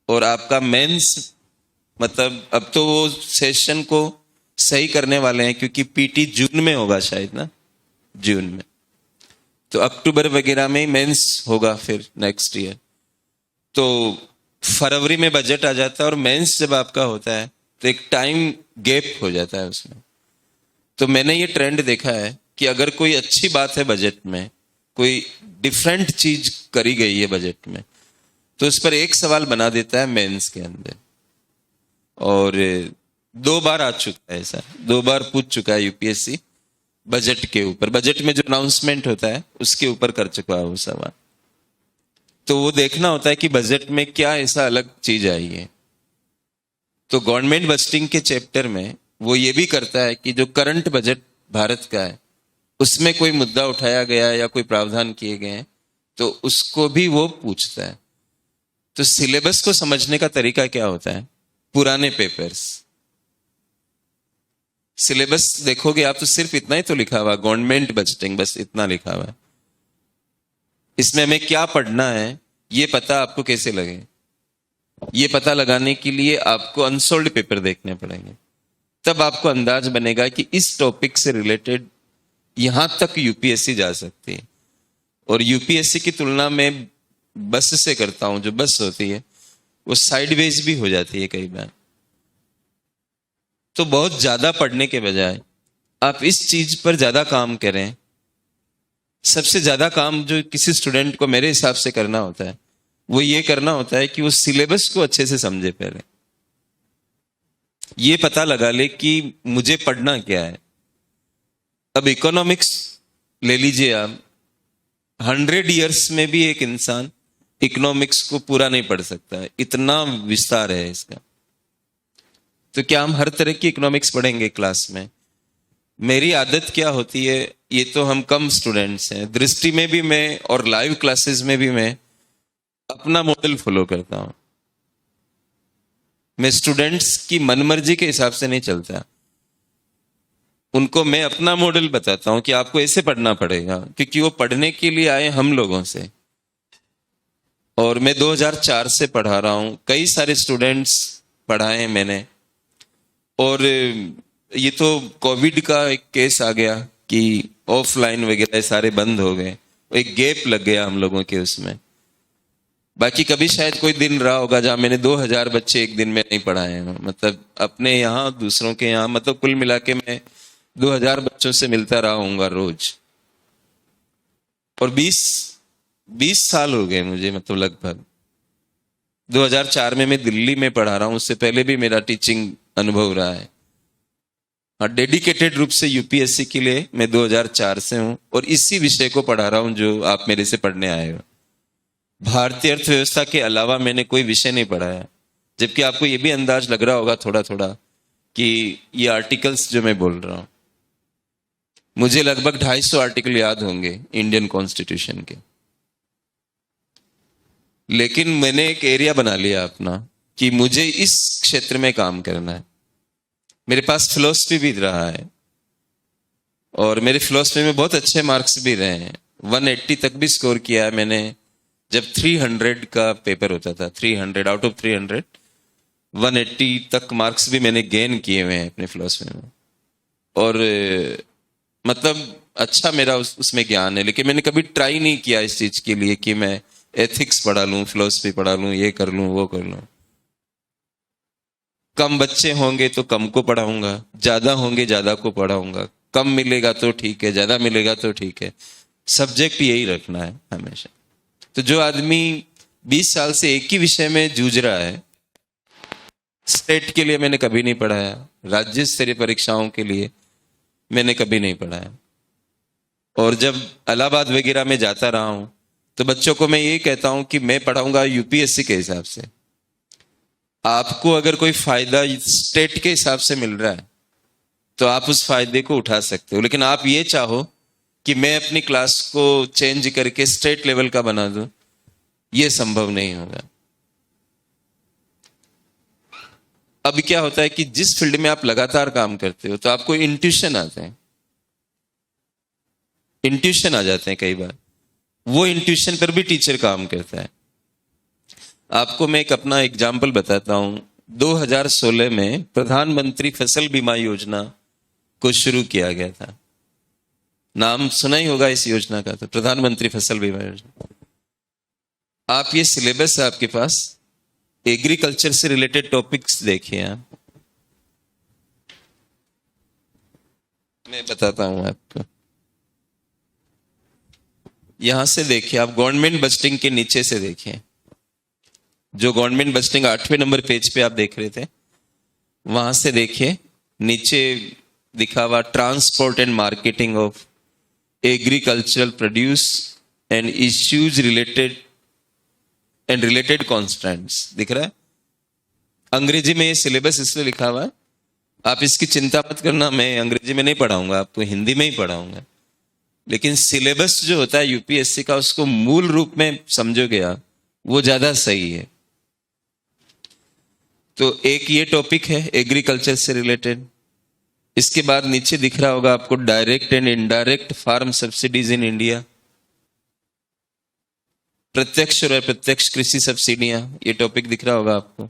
S1: और आपका मेंस मतलब अब तो वो सेशन को सही करने वाले हैं क्योंकि पीटी जून में होगा शायद ना, जून में, तो अक्टूबर वगैरह में मेंस होगा फिर नेक्स्ट ईयर। तो फरवरी में बजट आ जाता है और मेंस जब आपका होता है तो एक टाइम गैप हो जाता है उसमें। तो मैंने ये ट्रेंड देखा है कि अगर कोई अच्छी बात है बजट में, कोई डिफरेंट चीज करी गई है बजट में, तो उस पर एक सवाल बना देता है मेंस के अंदर। और 2 बार आ चुका है ऐसा, 2 बार पूछ चुका है यूपीएससी बजट के ऊपर, बजट में जो अनाउंसमेंट होता है उसके ऊपर कर चुका है वो सवाल। तो वो देखना होता है कि बजट में क्या ऐसा अलग चीज आई है। तो गवर्नमेंट बजटिंग के चैप्टर में वो ये भी करता है कि जो करंट बजट भारत का है उसमें कोई मुद्दा उठाया गया है या कोई प्रावधान किए गए हैं तो उसको भी वो पूछता है। तो सिलेबस को समझने का तरीका क्या होता है, पुराने पेपर्स, सिलेबस देखोगे आप तो सिर्फ इतना ही तो लिखा हुआ गवर्नमेंट बजटिंग, बस इतना लिखा हुआ है। इसमें हमें क्या पढ़ना है ये पता आपको कैसे लगे, ये पता लगाने के लिए आपको अनसोल्ड पेपर देखने पड़ेंगे, तब आपको अंदाज बनेगा कि इस टॉपिक से रिलेटेड यहां तक यूपीएससी जा सकती है। और यूपीएससी की तुलना में बस से करता हूं, जो बस होती है वो साइडवेज भी हो जाती है कई बार। तो बहुत ज्यादा पढ़ने के बजाय आप इस चीज पर ज्यादा काम करें। सबसे ज्यादा काम जो किसी स्टूडेंट को मेरे हिसाब से करना होता है वो ये करना होता है कि वो सिलेबस को अच्छे से समझे, पहले ये पता लगा ले कि मुझे पढ़ना क्या है। अब इकोनॉमिक्स ले लीजिए आप, 100 ईयर्स में भी एक इंसान इकोनॉमिक्स को पूरा नहीं पढ़ सकता है, इतना विस्तार है इसका। तो क्या हम हर तरह की इकोनॉमिक्स पढ़ेंगे क्लास में? मेरी आदत क्या होती है, ये तो हम कम स्टूडेंट्स हैं, दृष्टि में भी मैं और लाइव क्लासेस में भी मैं अपना मॉडल फॉलो करता हूं। मैं स्टूडेंट्स की मनमर्जी के हिसाब से नहीं चलता, उनको मैं अपना मॉडल बताता हूं कि आपको ऐसे पढ़ना पड़ेगा, क्योंकि वो पढ़ने के लिए आए हम लोगों से। और मैं 2004 से पढ़ा रहा हूं, कई सारे स्टूडेंट्स पढ़ाए हैं मैंने। और ये तो कोविड का एक केस आ गया कि ऑफलाइन वगैरह सारे बंद हो गए, एक गैप लग गया हम लोगों के उसमें। बाकी कभी शायद कोई दिन रहा होगा जहां मैंने 2000 बच्चे एक दिन में नहीं पढ़ाए हैं, मतलब अपने यहाँ दूसरों के यहाँ, मतलब कुल मिला के मैं 2000 बच्चों से मिलता रहा हूँगा रोज। और 20 साल हो गए मुझे, मतलब लगभग 2004 में मैं दिल्ली में पढ़ा रहा हूँ, उससे पहले भी मेरा टीचिंग अनुभव रहा है। हाँ, डेडिकेटेड रूप से यूपीएससी के लिए मैं 2004 से हूं और इसी विषय को पढ़ा रहा हूं जो आप मेरे से पढ़ने आए हो। भारतीय अर्थव्यवस्था के अलावा मैंने कोई विषय नहीं पढ़ाया, जबकि आपको ये भी अंदाज लग रहा होगा थोड़ा थोड़ा कि ये आर्टिकल्स जो मैं बोल रहा हूं, मुझे लगभग 250 आर्टिकल याद होंगे इंडियन कॉन्स्टिट्यूशन के। लेकिन मैंने एक एरिया बना लिया अपना कि मुझे इस क्षेत्र में काम करना है। मेरे पास फिलॉसफी भी रहा है और मेरे फिलॉसफी में बहुत अच्छे मार्क्स भी रहे हैं, 180 तक भी स्कोर किया है मैंने। जब 300 का पेपर होता था, 300 आउट ऑफ 300, 180 तक मार्क्स भी मैंने गेन किए हुए हैं अपने फिलॉसफी में। और मतलब अच्छा मेरा उसमें ज्ञान है, लेकिन मैंने कभी ट्राई नहीं किया इस चीज के लिए कि मैं एथिक्स पढ़ा लूं, फिलॉसफी पढ़ा लूं, ये कर लूं, वो कर लूं। कम बच्चे होंगे तो कम को पढ़ाऊंगा, ज्यादा होंगे ज्यादा को पढ़ाऊंगा, कम मिलेगा तो ठीक है, ज्यादा मिलेगा तो ठीक है, सब्जेक्ट यही रखना है हमेशा। तो जो आदमी 20 साल से एक ही विषय में जूझ रहा है, स्टेट के लिए मैंने कभी नहीं पढ़ाया, राज्य स्तरीय परीक्षाओं के लिए मैंने कभी नहीं पढ़ाया। और जब इलाहाबाद वगैरह में जाता रहा हूं तो बच्चों को मैं ये कहता हूं कि मैं पढ़ाऊंगा यूपीएससी के हिसाब से। आपको अगर कोई फायदा स्टेट के हिसाब से मिल रहा है तो आप उस फायदे को उठा सकते हो। लेकिन आप ये चाहो कि मैं अपनी क्लास को चेंज करके स्टेट लेवल का बना दूं, ये संभव नहीं होगा। अब क्या होता है कि जिस फील्ड में आप लगातार काम करते हो तो आपको इंट्यूशन आते हैं, इंट्यूशन आ जाते हैं कई बार। वो इंट्यूशन पर भी टीचर काम करता है। आपको मैं एक अपना एग्जाम्पल बताता हूं। 2016 में प्रधानमंत्री फसल बीमा योजना को शुरू किया गया था। नाम सुना ही होगा इस योजना का, तो प्रधानमंत्री फसल बीमा योजना। आप ये सिलेबस है आपके पास, एग्रीकल्चर से रिलेटेड टॉपिक्स देखिए आप। मैं बताता हूं आपको। यहां से देखिए आप, गवर्नमेंट बजटिंग के नीचे से देखिए, जो गवर्नमेंट बजटिंग 8वें नंबर पेज पे आप देख रहे थे, वहां से देखिए नीचे दिखा हुआ transport and marketing of agricultural produce and issues related and related constants दिख रहा है। अंग्रेजी में ये सिलेबस इसलिए लिखा हुआ है, आप इसकी चिंता मत करना, मैं अंग्रेजी में नहीं पढ़ाऊंगा, आपको हिंदी में ही पढ़ाऊंगा। लेकिन सिलेबस जो होता है यूपीएससी का, उसको मूल रूप में समझोगे आप, वो ज्यादा सही है। तो एक ये टॉपिक है एग्रीकल्चर से रिलेटेड। इसके बाद नीचे दिख रहा होगा आपको direct and indirect farm subsidies in India, प्रत्यक्ष और अप्रत्यक्ष कृषि सब्सिडियां, ये टॉपिक दिख रहा होगा आपको।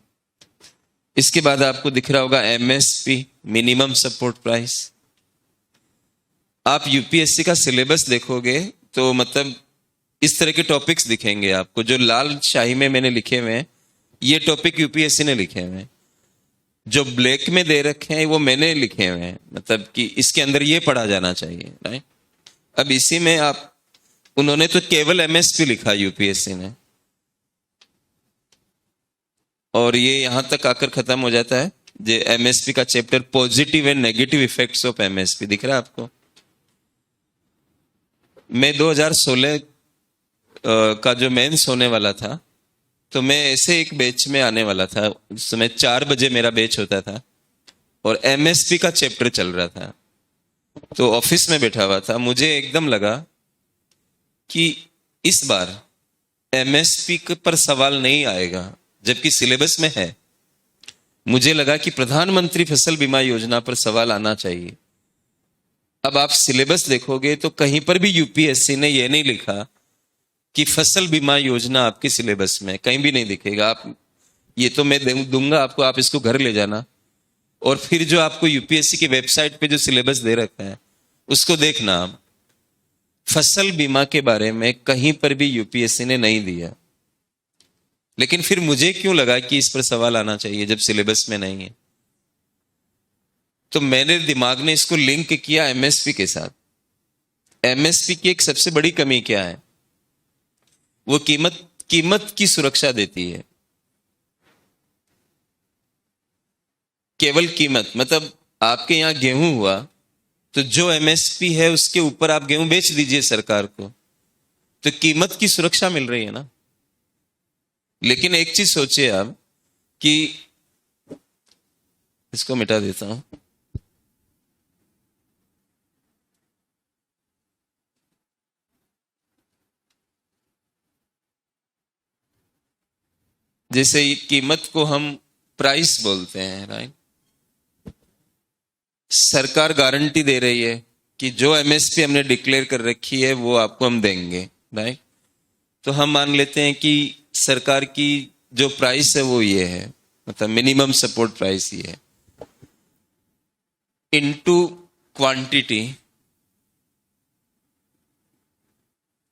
S1: इसके बाद आपको दिख रहा होगा एमएसपी, मिनिमम सपोर्ट प्राइस। आप यूपीएससी का सिलेबस देखोगे तो मतलब इस तरह के टॉपिक्स दिखेंगे आपको। जो लाल शाही में मैंने लिखे हुए हैं, ये टॉपिक यूपीएससी ने लिखे हुए हैं। जो ब्लैक में दे रखे हैं वो मैंने लिखे हुए हैं, मतलब कि इसके अंदर ये पढ़ा जाना चाहिए, राइट। अब इसी में आप, उन्होंने तो केवल एमएसपी लिखा यूपीएससी ने, और ये यहां तक आकर खत्म हो जाता है। जो एमएसपी का chapter positive and negative effects of MSP दिख रहा है आपको। मैं 2016 का जो मेंस होने वाला था, तो मैं ऐसे एक बैच में आने वाला था। उस समय 4 बजे मेरा बैच होता था और एमएसपी का चैप्टर चल रहा था। तो ऑफिस में बैठा हुआ था, मुझे एकदम लगा कि इस बार एमएसपी पर सवाल नहीं आएगा, जबकि सिलेबस में है। मुझे लगा कि प्रधानमंत्री फसल बीमा योजना पर सवाल आना चाहिए। अब आप सिलेबस देखोगे तो कहीं पर भी यूपीएससी ने यह नहीं लिखा कि फसल बीमा योजना आपके सिलेबस में, कहीं भी नहीं दिखेगा। आप, ये तो मैं दूंगा आपको, आप इसको घर ले जाना और फिर जो आपको यूपीएससी की वेबसाइट पे जो सिलेबस दे रखा है उसको देखना। आप फसल बीमा के बारे में कहीं पर भी यूपीएससी ने नहीं दिया। लेकिन फिर मुझे क्यों लगा कि इस पर सवाल आना चाहिए जब सिलेबस में नहीं है? तो मैंने दिमाग ने इसको लिंक किया एमएसपी के साथ। एमएसपी की एक सबसे बड़ी कमी क्या है? वो कीमत की सुरक्षा देती है। केवल कीमत, मतलब आपके यहां गेहूं हुआ तो जो एमएसपी है उसके ऊपर आप गेहूं बेच दीजिए सरकार को, तो कीमत की सुरक्षा मिल रही है ना। लेकिन एक चीज सोचिए आप कि, इसको मिटा देता हूं, जैसे कीमत को हम प्राइस बोलते हैं, राइट। सरकार गारंटी दे रही है कि जो एमएसपी हमने डिक्लेयर कर रखी है वो आपको हम देंगे, राइट। तो हम मान लेते हैं कि सरकार की जो प्राइस है वो ये है, मतलब मिनिमम सपोर्ट प्राइस ये है, इनटू क्वांटिटी,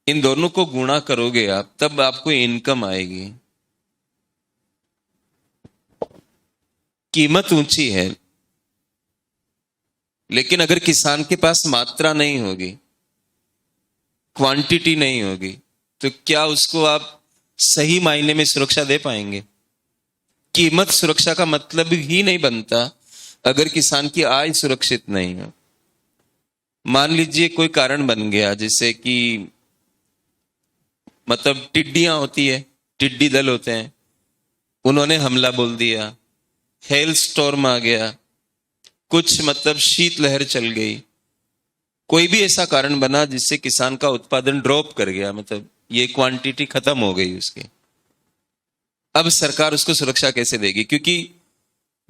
S1: इन दोनों को गुणा करोगे आप, तब आपको इनकम आएगी। कीमत ऊंची है, लेकिन अगर किसान के पास मात्रा नहीं होगी, क्वांटिटी नहीं होगी, तो क्या उसको आप सही मायने में सुरक्षा दे पाएंगे? कीमत सुरक्षा का मतलब ही नहीं बनता अगर किसान की आय सुरक्षित नहीं हो। मान लीजिए कोई कारण बन गया, जैसे कि मतलब टिड्डियां होती है, टिड्डी दल होते हैं, उन्होंने हमला बोल दिया, हेल स्टॉर्म आ गया, कुछ मतलब शीतलहर चल गई, कोई भी ऐसा कारण बना जिससे किसान का उत्पादन ड्रॉप कर गया, मतलब ये क्वांटिटी खत्म हो गई उसकी, अब सरकार उसको सुरक्षा कैसे देगी? क्योंकि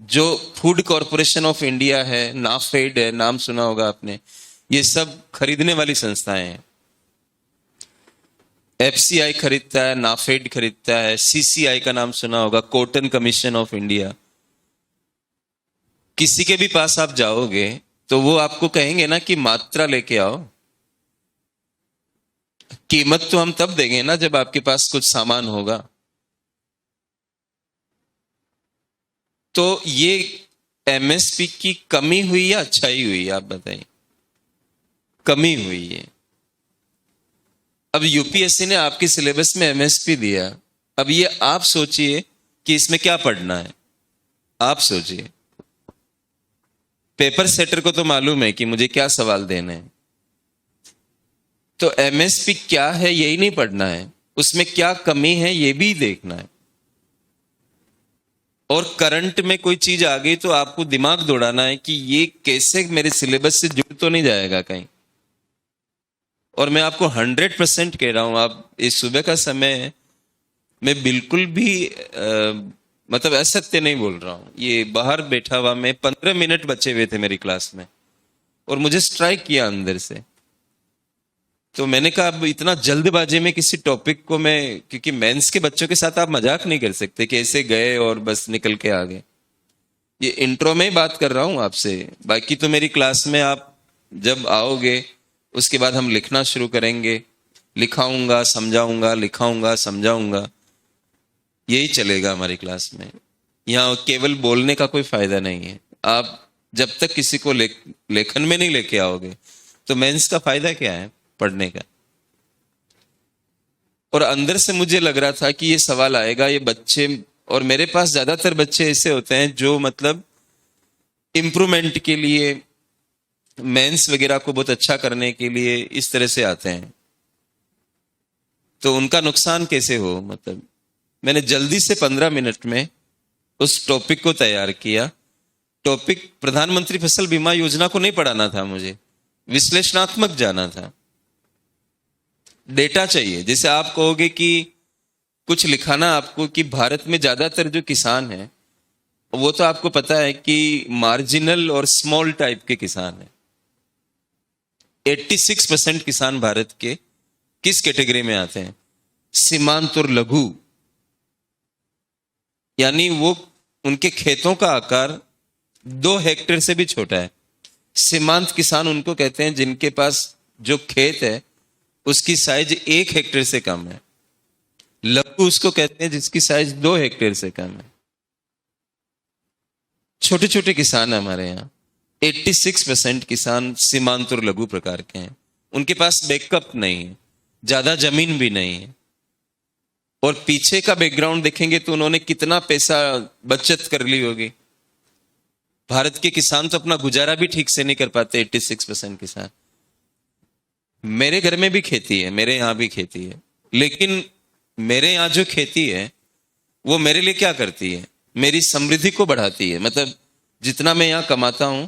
S1: जो फूड कॉरपोरेशन ऑफ इंडिया है, नाफेड है, नाम सुना होगा आपने, ये सब खरीदने वाली संस्थाएं हैं। एफसीआई खरीदता है, नाफेड खरीदता है, सीसीआई का नाम सुना होगा, कॉटन कमीशन ऑफ इंडिया। किसी के भी पास आप जाओगे तो वो आपको कहेंगे ना कि मात्रा लेके आओ, कीमत तो हम तब देंगे ना जब आपके पास कुछ सामान होगा। तो ये एमएसपी की कमी हुई या अच्छाई हुई, आप बताइए? कमी हुई है। अब यूपीएससी ने आपके सिलेबस में एमएसपी दिया, अब ये आप सोचिए कि इसमें क्या पढ़ना है। आप सोचिए, पेपर सेटर को तो मालूम है कि मुझे क्या सवाल देने हैं, तो एमएसपी क्या है यही नहीं पढ़ना है, उसमें क्या कमी है ये भी देखना है। और करंट में कोई चीज आ गई तो आपको दिमाग दौड़ाना है कि ये कैसे मेरे सिलेबस से जुड़ तो नहीं जाएगा कहीं। और मैं आपको 100% कह रहा हूं, आप इस सुबह का समय है, मैं बिल्कुल भी मतलब असत्य नहीं बोल रहा हूं। ये बाहर बैठा हुआ, मैं 15 मिनट बचे हुए थे मेरी क्लास में और मुझे स्ट्राइक किया अंदर से। तो मैंने कहा अब इतना जल्दबाजी में किसी टॉपिक को मैं, क्योंकि मेंस के बच्चों के साथ आप मजाक नहीं कर सकते कि ऐसे गए और बस निकल के आ गए। ये इंट्रो में ही बात कर रहा हूं आपसे, बाकी तो मेरी क्लास में आप जब आओगे उसके बाद हम लिखना शुरू करेंगे, लिखाऊंगा समझाऊंगा, लिखाऊंगा समझाऊंगा, यही चलेगा हमारी क्लास में। यहाँ केवल बोलने का कोई फायदा नहीं है। आप जब तक किसी को लेखन में नहीं लेके आओगे तो मेंस का फायदा क्या है पढ़ने का? और अंदर से मुझे लग रहा था कि ये सवाल आएगा, ये बच्चे, और मेरे पास ज्यादातर बच्चे ऐसे होते हैं जो मतलब इंप्रूवमेंट के लिए, मेंस वगैरह को बहुत अच्छा करने के लिए इस तरह से आते हैं। तो उनका नुकसान कैसे हो, मतलब मैंने जल्दी से 15 मिनट में उस टॉपिक को तैयार किया। टॉपिक प्रधानमंत्री फसल बीमा योजना को नहीं पढ़ाना था मुझे, विश्लेषणात्मक जाना था। डेटा चाहिए, जैसे आप कहोगे कि कुछ लिखाना आपको कि भारत में ज्यादातर जो किसान है वो तो आपको पता है कि मार्जिनल और स्मॉल टाइप के किसान है। 86% किसान भारत के किस कैटेगरी में आते हैं? सीमांत और लघु, यानी वो उनके खेतों का आकार 2 हेक्टेयर से भी छोटा है। सीमांत किसान उनको कहते हैं जिनके पास जो खेत है उसकी साइज 1 हेक्टेयर से कम है। लघु उसको कहते हैं जिसकी साइज 2 हेक्टेयर से कम है। छोटे छोटे किसान है हमारे यहाँ। 86% किसान सीमांत और लघु प्रकार के हैं। उनके पास बैकअप नहीं है, ज्यादा जमीन भी नहीं है, और पीछे का बैकग्राउंड देखेंगे तो उन्होंने कितना पैसा बचत कर ली होगी। भारत के किसान तो अपना गुजारा भी ठीक से नहीं कर पाते, 86% किसान। मेरे घर में भी खेती है, मेरे यहां भी खेती है, लेकिन मेरे यहां जो खेती है वो मेरे लिए क्या करती है? मेरी समृद्धि को बढ़ाती है। मतलब जितना मैं यहां कमाता हूं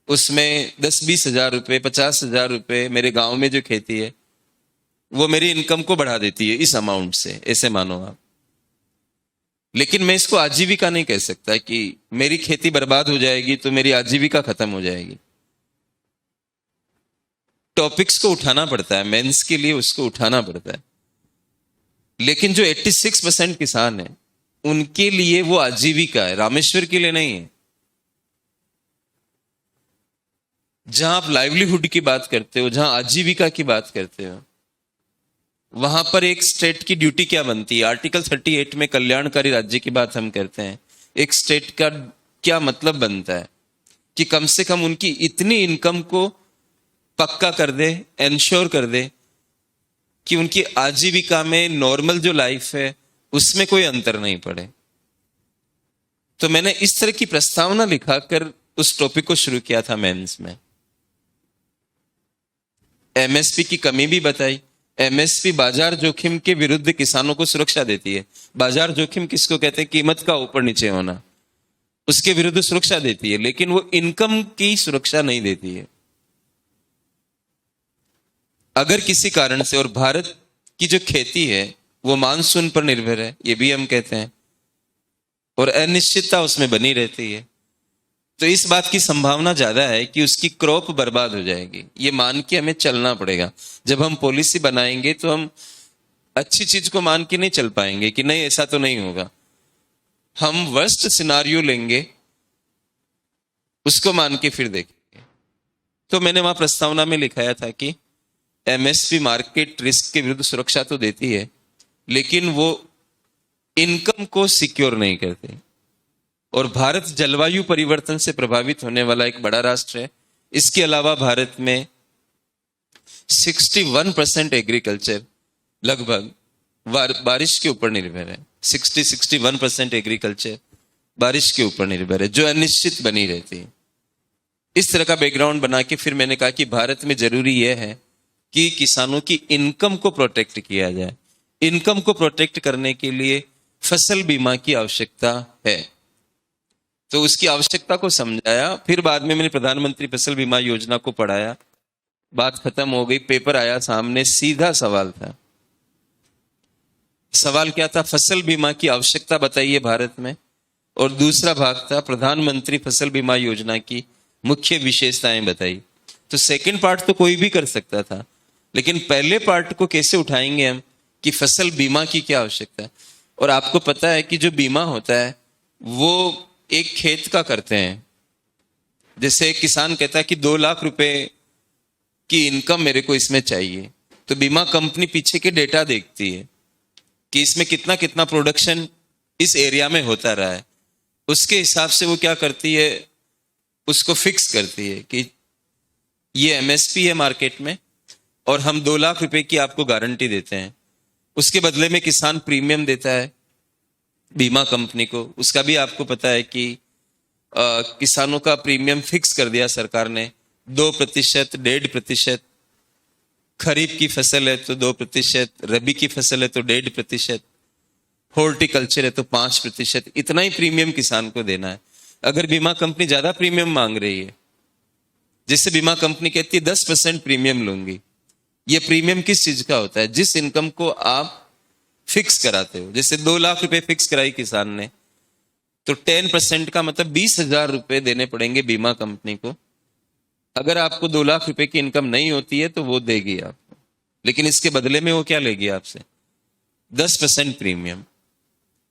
S1: उसमें 10-20 हजार रुपए, 50 हजार रुपए मेरे गांव में जो खेती है वो मेरी इनकम को बढ़ा देती है इस अमाउंट से, ऐसे मानो आप। लेकिन मैं इसको आजीविका नहीं कह सकता कि मेरी खेती बर्बाद हो जाएगी तो मेरी आजीविका खत्म हो जाएगी। टॉपिक्स को उठाना पड़ता है, मेंस के लिए उसको उठाना पड़ता है। लेकिन जो 86% किसान है उनके लिए वो आजीविका है, रामेश्वर के लिए नहीं है। जहां आप लाइवलीहुड की बात करते हो, जहां आजीविका की बात करते हो, वहां पर एक स्टेट की ड्यूटी क्या बनती है? आर्टिकल 38 में कल्याणकारी राज्य की बात हम करते हैं। एक स्टेट का क्या मतलब बनता है कि कम से कम उनकी इतनी इनकम को पक्का कर दे, एंश्योर कर दे कि उनकी आजीविका में, नॉर्मल जो लाइफ है उसमें कोई अंतर नहीं पड़े। तो मैंने इस तरह की प्रस्तावना लिखाकर उस टॉपिक को शुरू किया था मेंस में। एमएसपी की कमी भी बताई। एमएसपी बाजार जोखिम के विरुद्ध किसानों को सुरक्षा देती है। बाजार जोखिम किसको कहते हैं? कीमत का ऊपर नीचे होना। उसके विरुद्ध सुरक्षा देती है, लेकिन वो इनकम की सुरक्षा नहीं देती है। अगर किसी कारण से, और भारत की जो खेती है वो मानसून पर निर्भर है, ये भी हम कहते हैं, और अनिश्चितता उसमें बनी रहती है, तो इस बात की संभावना ज्यादा है कि उसकी क्रॉप बर्बाद हो जाएगी। ये मान के हमें चलना पड़ेगा। जब हम पॉलिसी बनाएंगे तो हम अच्छी चीज को मान के नहीं चल पाएंगे कि नहीं ऐसा तो नहीं होगा। हम वर्स्ट सिनारियो लेंगे, उसको मान के फिर देखेंगे। तो मैंने वहां प्रस्तावना में लिखाया था कि एमएसपी मार्केट रिस्क के विरुद्ध सुरक्षा तो देती है, लेकिन वो इनकम को सिक्योर नहीं करती। और भारत जलवायु परिवर्तन से प्रभावित होने वाला एक बड़ा राष्ट्र है। इसके अलावा भारत में 61% एग्रीकल्चर लगभग बारिश के ऊपर निर्भर है। 61% एग्रीकल्चर बारिश के ऊपर निर्भर है, जो अनिश्चित बनी रहती है। इस तरह का बैकग्राउंड बना के फिर मैंने कहा कि भारत में जरूरी यह है कि किसानों की इनकम को प्रोटेक्ट किया जाए। इनकम को प्रोटेक्ट करने के लिए फसल बीमा की आवश्यकता है। तो उसकी आवश्यकता को समझाया। फिर बाद में मैंने प्रधानमंत्री फसल बीमा योजना को पढ़ाया। बात खत्म हो गई, पेपर आया सामने, सीधा सवाल था। सवाल क्या था? फसल बीमा की आवश्यकता बताइए भारत में। और दूसरा भाग था प्रधानमंत्री फसल बीमा योजना की मुख्य विशेषताएं बताइए। तो सेकंड पार्ट तो कोई भी कर सकता था, लेकिन पहले पार्ट को कैसे उठाएंगे हम कि फसल बीमा की क्या आवश्यकता है। और आपको पता है कि जो बीमा होता है वो एक खेत का करते हैं। जैसे एक किसान कहता है कि 2 लाख रुपए की इनकम मेरे को इसमें चाहिए, तो बीमा कंपनी पीछे के डेटा देखती है कि इसमें कितना कितना प्रोडक्शन इस एरिया में होता रहा है। उसके हिसाब से वो क्या करती है, उसको फिक्स करती है कि ये एमएसपी है मार्केट में और हम 2 लाख रुपए की आपको गारंटी देते हैं। उसके बदले में किसान प्रीमियम देता है बीमा कंपनी को। उसका भी आपको पता है कि किसानों का प्रीमियम फिक्स कर दिया सरकार ने, 2%, 1.5%। खरीफ की फसल है तो 2%, रबी की फसल है तो 1.5%, हॉर्टिकल्चर है तो 5%। इतना ही प्रीमियम किसान को देना है। अगर बीमा कंपनी ज्यादा प्रीमियम मांग रही है, जिससे बीमा कंपनी कहती है 10% प्रीमियम लूंगी। ये प्रीमियम किस चीज का होता है? जिस इनकम को आप फिक्स कराते हो। जैसे 2 लाख रुपए फिक्स कराई किसान ने, तो 10% का मतलब 20,000 रुपए देने पड़ेंगे बीमा कंपनी को। अगर आपको 2 लाख रुपए की इनकम नहीं होती है तो वो देगी आपको, लेकिन इसके बदले में वो क्या लेगी आपसे? 10% प्रीमियम,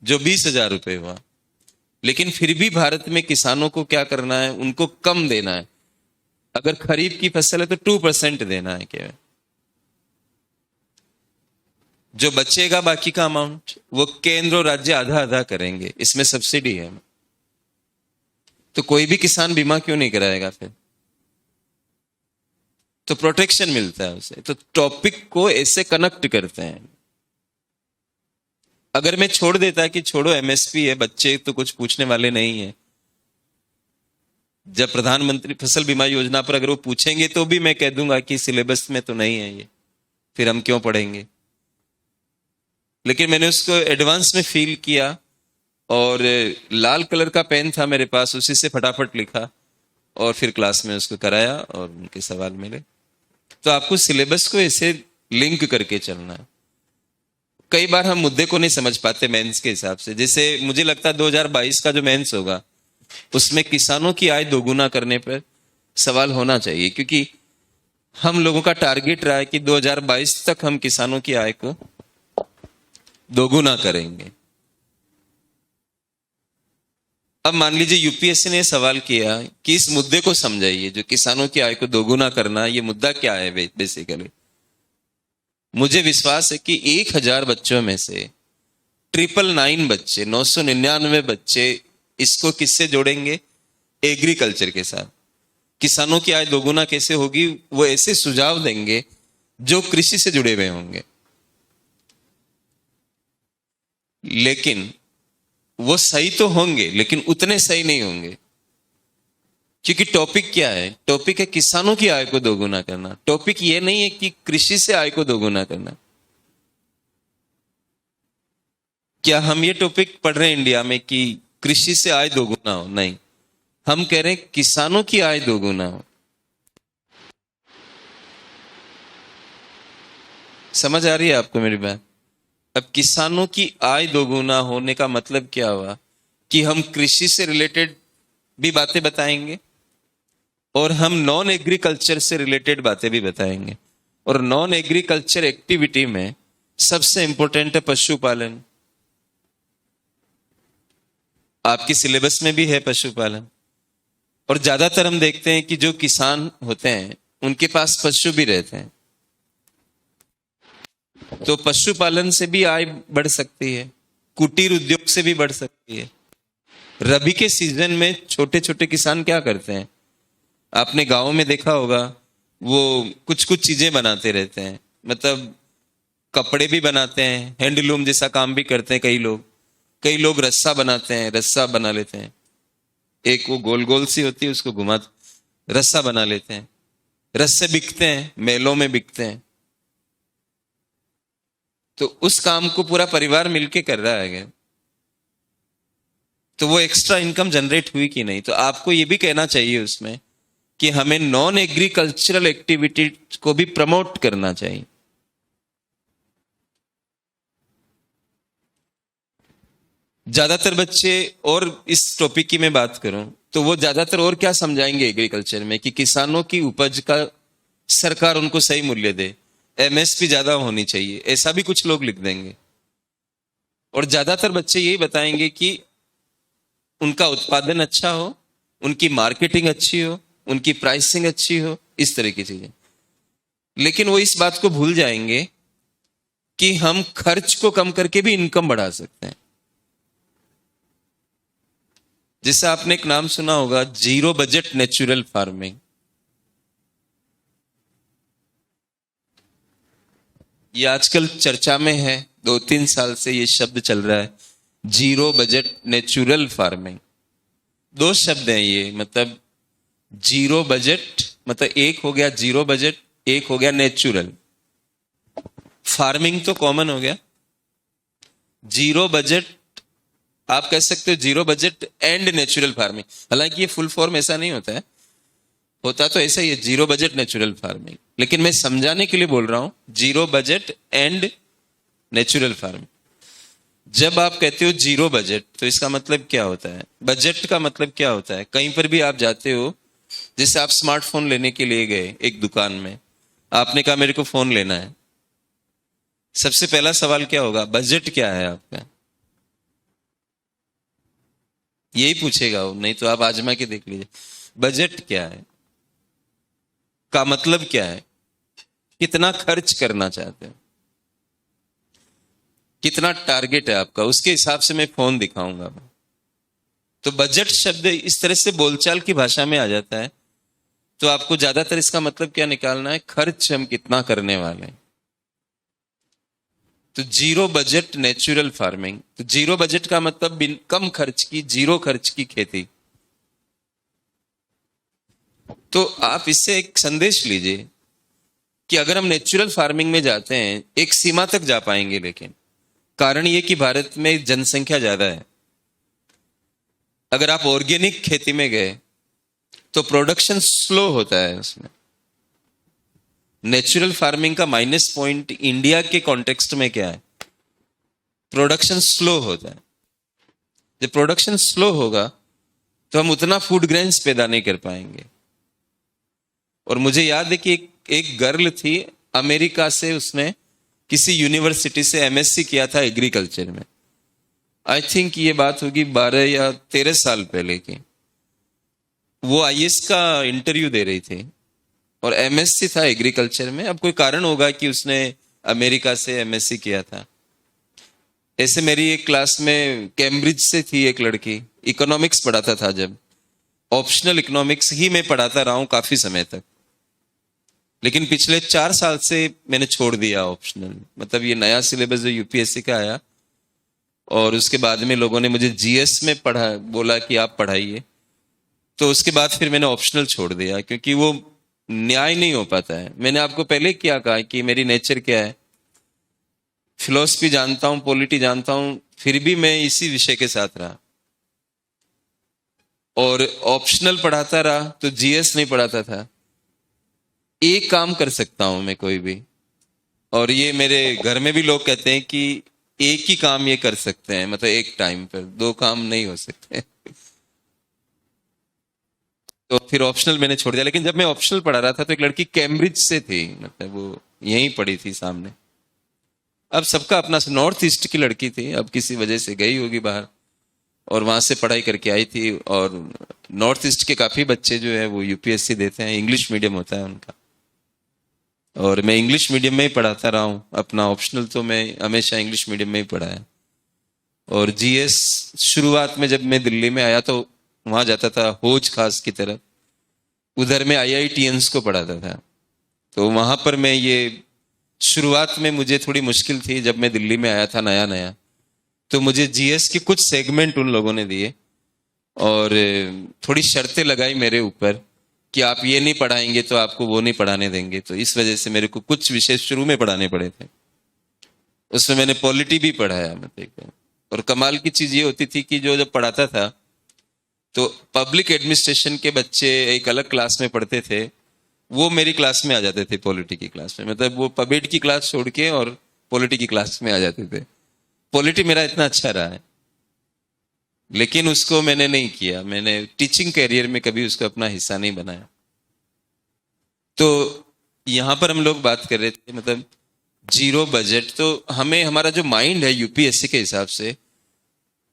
S1: जो 20,000 रुपए हुआ। लेकिन फिर भी भारत में किसानों को क्या करना है? उनको कम देना है। अगर खरीफ की फसल है तो 2% देना है केवल। जो बचेगा बाकी का अमाउंट वो केंद्र और राज्य आधा आधा करेंगे। इसमें सब्सिडी है। तो कोई भी किसान बीमा क्यों नहीं कराएगा फिर? तो प्रोटेक्शन मिलता है उसे। तो टॉपिक को ऐसे कनेक्ट करते हैं। अगर मैं छोड़ देता कि छोड़ो एमएसपी है, बच्चे तो कुछ पूछने वाले नहीं है, जब प्रधानमंत्री फसल बीमा योजना पर अगर वो पूछेंगे तो भी मैं कह दूंगा कि सिलेबस में तो नहीं है ये, फिर हम क्यों पढ़ेंगे। लेकिन मैंने उसको एडवांस में फील किया और लाल कलर का पेन था मेरे पास, उसी से फटाफट लिखा और फिर क्लास में उसको कराया और उनके सवाल मिले। तो आपको सिलेबस को ऐसे लिंक करके चलना है। कई बार हम मुद्दे को नहीं समझ पाते मेंस के हिसाब से। जैसे मुझे लगता है 2022 का जो मेंस होगा उसमें किसानों की आय दोगुना करने पर सवाल होना चाहिए, क्योंकि हम लोगों का टारगेट रहा है कि 2022 तक हम किसानों की आय को दोगुना करेंगे। अब मान लीजिए यूपीएससी ने सवाल किया कि इस मुद्दे को समझाइए, जो किसानों की आय को दोगुना करना, ये मुद्दा क्या है बेसिकली। मुझे विश्वास है कि 1000 बच्चों में से 999 बच्चे, 999 बच्चे इसको किससे जोड़ेंगे? एग्रीकल्चर के साथ। किसानों की आय दोगुना कैसे होगी, वो ऐसे सुझाव देंगे जो कृषि से जुड़े हुए होंगे। लेकिन वो सही तो होंगे, लेकिन उतने सही नहीं होंगे, क्योंकि टॉपिक क्या है? टॉपिक है किसानों की आय को दोगुना करना। टॉपिक ये नहीं है कि कृषि से आय को दोगुना करना। क्या हम ये टॉपिक पढ़ रहे हैं इंडिया में कि कृषि से आय दोगुना हो, नहीं, हम कह रहे हैं किसानों की आय दोगुना हो। समझ आ रही है आपको मेरी बात? अब किसानों की आय दोगुना होने का मतलब क्या हुआ कि हम कृषि से रिलेटेड भी बातें बताएंगे और हम नॉन एग्रीकल्चर से रिलेटेड बातें भी बताएंगे। और नॉन एग्रीकल्चर एक्टिविटी में सबसे इंपॉर्टेंट है पशुपालन। आपकी सिलेबस में भी है पशुपालन। और ज्यादातर हम देखते हैं कि जो किसान होते हैं उनके पास पशु भी रहते हैं, तो पशुपालन से भी आय बढ़ सकती है, कुटीर उद्योग से भी बढ़ सकती है। रबी के सीजन में छोटे छोटे किसान क्या करते हैं, आपने गांव में देखा होगा, वो कुछ कुछ चीजें बनाते रहते हैं, मतलब कपड़े भी बनाते हैं, हैंडलूम जैसा काम भी करते हैं। कई लोग रस्सा बनाते हैं, रस्सा बना लेते हैं, एक वो गोल गोल सी होती है उसको घुमा रस्सा बना लेते हैं, रस्से बिकते हैं, मेलों में बिकते हैं। तो उस काम को पूरा परिवार मिलके कर रहा है, तो वो एक्स्ट्रा इनकम जनरेट हुई कि नहीं? तो आपको ये भी कहना चाहिए उसमें कि हमें नॉन एग्रीकल्चरल एक्टिविटी को भी प्रमोट करना चाहिए। ज्यादातर बच्चे, और इस टॉपिक की मैं बात करूं तो वो ज्यादातर और क्या समझाएंगे एग्रीकल्चर में कि किसानों की उपज का सरकार उनको सही मूल्य दे, एमएसपी ज्यादा होनी चाहिए, ऐसा भी कुछ लोग लिख देंगे। और ज्यादातर बच्चे यही बताएंगे कि उनका उत्पादन अच्छा हो, उनकी मार्केटिंग अच्छी हो, उनकी प्राइसिंग अच्छी हो, इस तरह की चीजें। लेकिन वो इस बात को भूल जाएंगे कि हम खर्च को कम करके भी इनकम बढ़ा सकते हैं। जैसे आपने एक नाम सुना होगा, जीरो बजट नेचुरल फार्मिंग। ये आजकल चर्चा में है, 2-3 साल से ये शब्द चल रहा है, जीरो बजट नेचुरल फार्मिंग। दो शब्द हैं ये, मतलब जीरो बजट मतलब एक हो गया जीरो बजट, एक हो गया नेचुरल। फार्मिंग तो कॉमन हो गया, जीरो बजट आप कह सकते हो, zero budget and natural farming. हालांकि ये फुल फॉर्म ऐसा नहीं होता है, होता तो ऐसा ही है, जीरो बजट नेचुरल फार्मिंग, लेकिन मैं समझाने के लिए बोल रहा हूं zero budget and natural farming. जब आप कहते हो जीरो बजट तो इसका मतलब क्या होता है, बजट का मतलब क्या होता है? कहीं पर भी आप जाते हो, जैसे आप स्मार्टफोन लेने के लिए गए एक दुकान में, आपने कहा मेरे को फोन लेना है, सबसे पहला सवाल क्या होगा, बजट क्या है आपका? यही पूछेगा वो, नहीं तो आप आजमा के देख लीजिए, बजट क्या है का मतलब क्या है, कितना खर्च करना चाहते हो, कितना टारगेट है आपका, उसके हिसाब से मैं फोन दिखाऊंगा। तो बजट शब्द इस तरह से बोलचाल की भाषा में आ जाता है, तो आपको ज्यादातर इसका मतलब क्या निकालना है, खर्च हम कितना करने वाले हैं। तो जीरो बजट नेचुरल फार्मिंग, तो जीरो बजट का मतलब कम खर्च की, जीरो खर्च की खेती। तो आप इससे एक संदेश लीजिए कि अगर हम नेचुरल फार्मिंग में जाते हैं एक सीमा तक जा पाएंगे, लेकिन कारण यह कि भारत में जनसंख्या ज्यादा है। अगर आप ऑर्गेनिक खेती में गए तो प्रोडक्शन स्लो होता है उसमें। नेचुरल फार्मिंग का माइनस पॉइंट इंडिया के कॉन्टेक्स्ट में क्या है, प्रोडक्शन स्लो होता है। जब प्रोडक्शन स्लो होगा तो हम उतना फूड ग्रेन्स पैदा नहीं कर पाएंगे। और मुझे याद है कि एक गर्ल थी अमेरिका से, उसने किसी यूनिवर्सिटी से एमएससी किया था एग्रीकल्चर में। आई थिंक ये बात होगी 12 या 13 साल पहले की। वो आईएएस का इंटरव्यू दे रही थी और एमएससी था एग्रीकल्चर में। अब कोई कारण होगा कि उसने अमेरिका से एमएससी किया था। ऐसे मेरी एक क्लास में कैम्ब्रिज से थी एक लड़की, इकोनॉमिक्स पढ़ाता था, जब ऑप्शनल इकोनॉमिक्स ही मैं पढ़ाता रहा हूं काफी समय तक, लेकिन पिछले 4 साल से मैंने छोड़ दिया ऑप्शनल। मतलब ये नया सिलेबस जो यूपीएससी का आया और उसके बाद में लोगों ने मुझे जीएस में पढ़ा, बोला कि आप पढ़ाइए, तो उसके बाद फिर मैंने ऑप्शनल छोड़ दिया, क्योंकि वो न्याय नहीं हो पाता है। मैंने आपको पहले क्या कहा कि मेरी नेचर क्या है, फिलोसफी जानता हूं, पॉलिटी जानता हूं, फिर भी मैं इसी विषय के साथ रहा। और ऑप्शनल पढ़ाता रहा तो जीएस नहीं पढ़ाता था। एक काम कर सकता हूं मैं कोई भी, और ये मेरे घर में भी लोग कहते हैं कि एक ही काम ये कर सकते हैं, मतलब एक टाइम पर दो काम नहीं हो सकते। तो फिर ऑप्शनल मैंने छोड़ दिया। लेकिन जब मैं ऑप्शनल पढ़ा रहा था तो एक लड़की कैम्ब्रिज से थी, मतलब वो यहीं पढ़ी थी सामने। अब सबका अपना, नॉर्थ ईस्ट की लड़की थी, अब किसी वजह से गई होगी बाहर और वहां से पढ़ाई करके आई थी। और नॉर्थ ईस्ट के काफी बच्चे जो है वो यूपीएससी देते हैं, इंग्लिश मीडियम होता है उनका। और मैं इंग्लिश मीडियम में ही पढ़ाता रहा हूँ, अपना ऑप्शनल तो मैं हमेशा इंग्लिश मीडियम में ही पढ़ाया। और जीएस शुरुआत में जब मैं दिल्ली में आया तो वहां जाता था हौज खास की तरफ, उधर में आईआईटीएंस को पढ़ाता था। तो वहां पर मैं ये शुरुआत में मुझे थोड़ी मुश्किल थी, जब मैं दिल्ली में आया था नया नया, तो मुझे जीएस के कुछ सेगमेंट उन लोगों ने दिए और थोड़ी शर्तें लगाई मेरे ऊपर कि आप ये नहीं पढ़ाएंगे तो आपको वो नहीं पढ़ाने देंगे। तो इस वजह से मेरे को कुछ विषय शुरू में पढ़ाने पड़े थे। उसमें मैंने पॉलिटी भी पढ़ाया मतलब। और कमाल की चीज ये होती थी कि जो जब पढ़ाता था तो पब्लिक एडमिनिस्ट्रेशन के बच्चे एक अलग क्लास में पढ़ते थे, वो मेरी क्लास में आ जाते थे पॉलिटी की क्लास में। मतलब वो पबेट की क्लास छोड़ के और पॉलिटी की क्लास में आ जाते थे। पॉलिटी मेरा इतना अच्छा रहा है, लेकिन उसको मैंने नहीं किया, मैंने टीचिंग कैरियर में कभी उसको अपना हिस्सा नहीं बनाया। तो यहां पर हम लोग बात कर रहे थे मतलब जीरो बजट। तो हमें हमारा जो माइंड है यूपीएससी के हिसाब से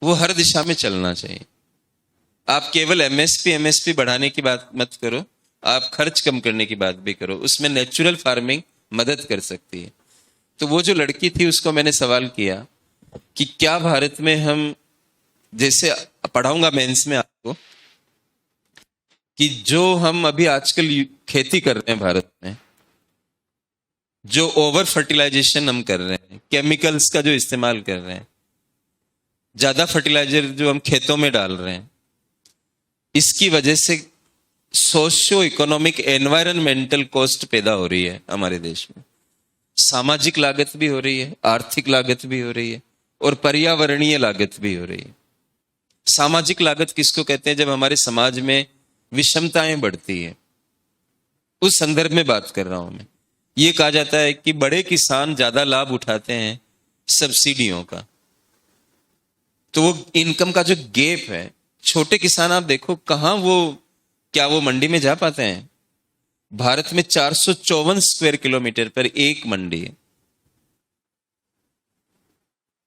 S1: वो हर दिशा में चलना चाहिए। आप केवल एमएसपी एमएसपी बढ़ाने की बात मत करो, आप खर्च कम करने की बात भी करो, उसमें नेचुरल फार्मिंग मदद कर सकती है। तो वो जो लड़की थी उसको मैंने सवाल किया कि क्या भारत में हम, जैसे पढ़ाऊंगा मेंस में आपको, कि जो हम अभी आजकल खेती कर रहे हैं भारत में, जो ओवर फर्टिलाइजेशन हम कर रहे हैं, केमिकल्स का जो इस्तेमाल कर रहे हैं, ज्यादा फर्टिलाइजर जो हम खेतों में डाल रहे हैं, इसकी वजह से सोशियो इकोनॉमिक एनवायरमेंटल कॉस्ट पैदा हो रही है हमारे देश में। सामाजिक लागत भी हो रही है, आर्थिक लागत भी हो रही है और पर्यावरणीय लागत भी हो रही है। सामाजिक लागत किसको कहते हैं? जब हमारे समाज में विषमताएं बढ़ती है, उस संदर्भ में बात कर रहा हूं मैं। ये कहा जाता है कि बड़े किसान ज्यादा लाभ उठाते हैं सब्सिडियों का, तो वो इनकम का जो गैप है, छोटे किसान आप देखो कहां वो, क्या वो मंडी में जा पाते हैं? भारत में 454 स्क्वायर किलोमीटर पर एक मंडी है।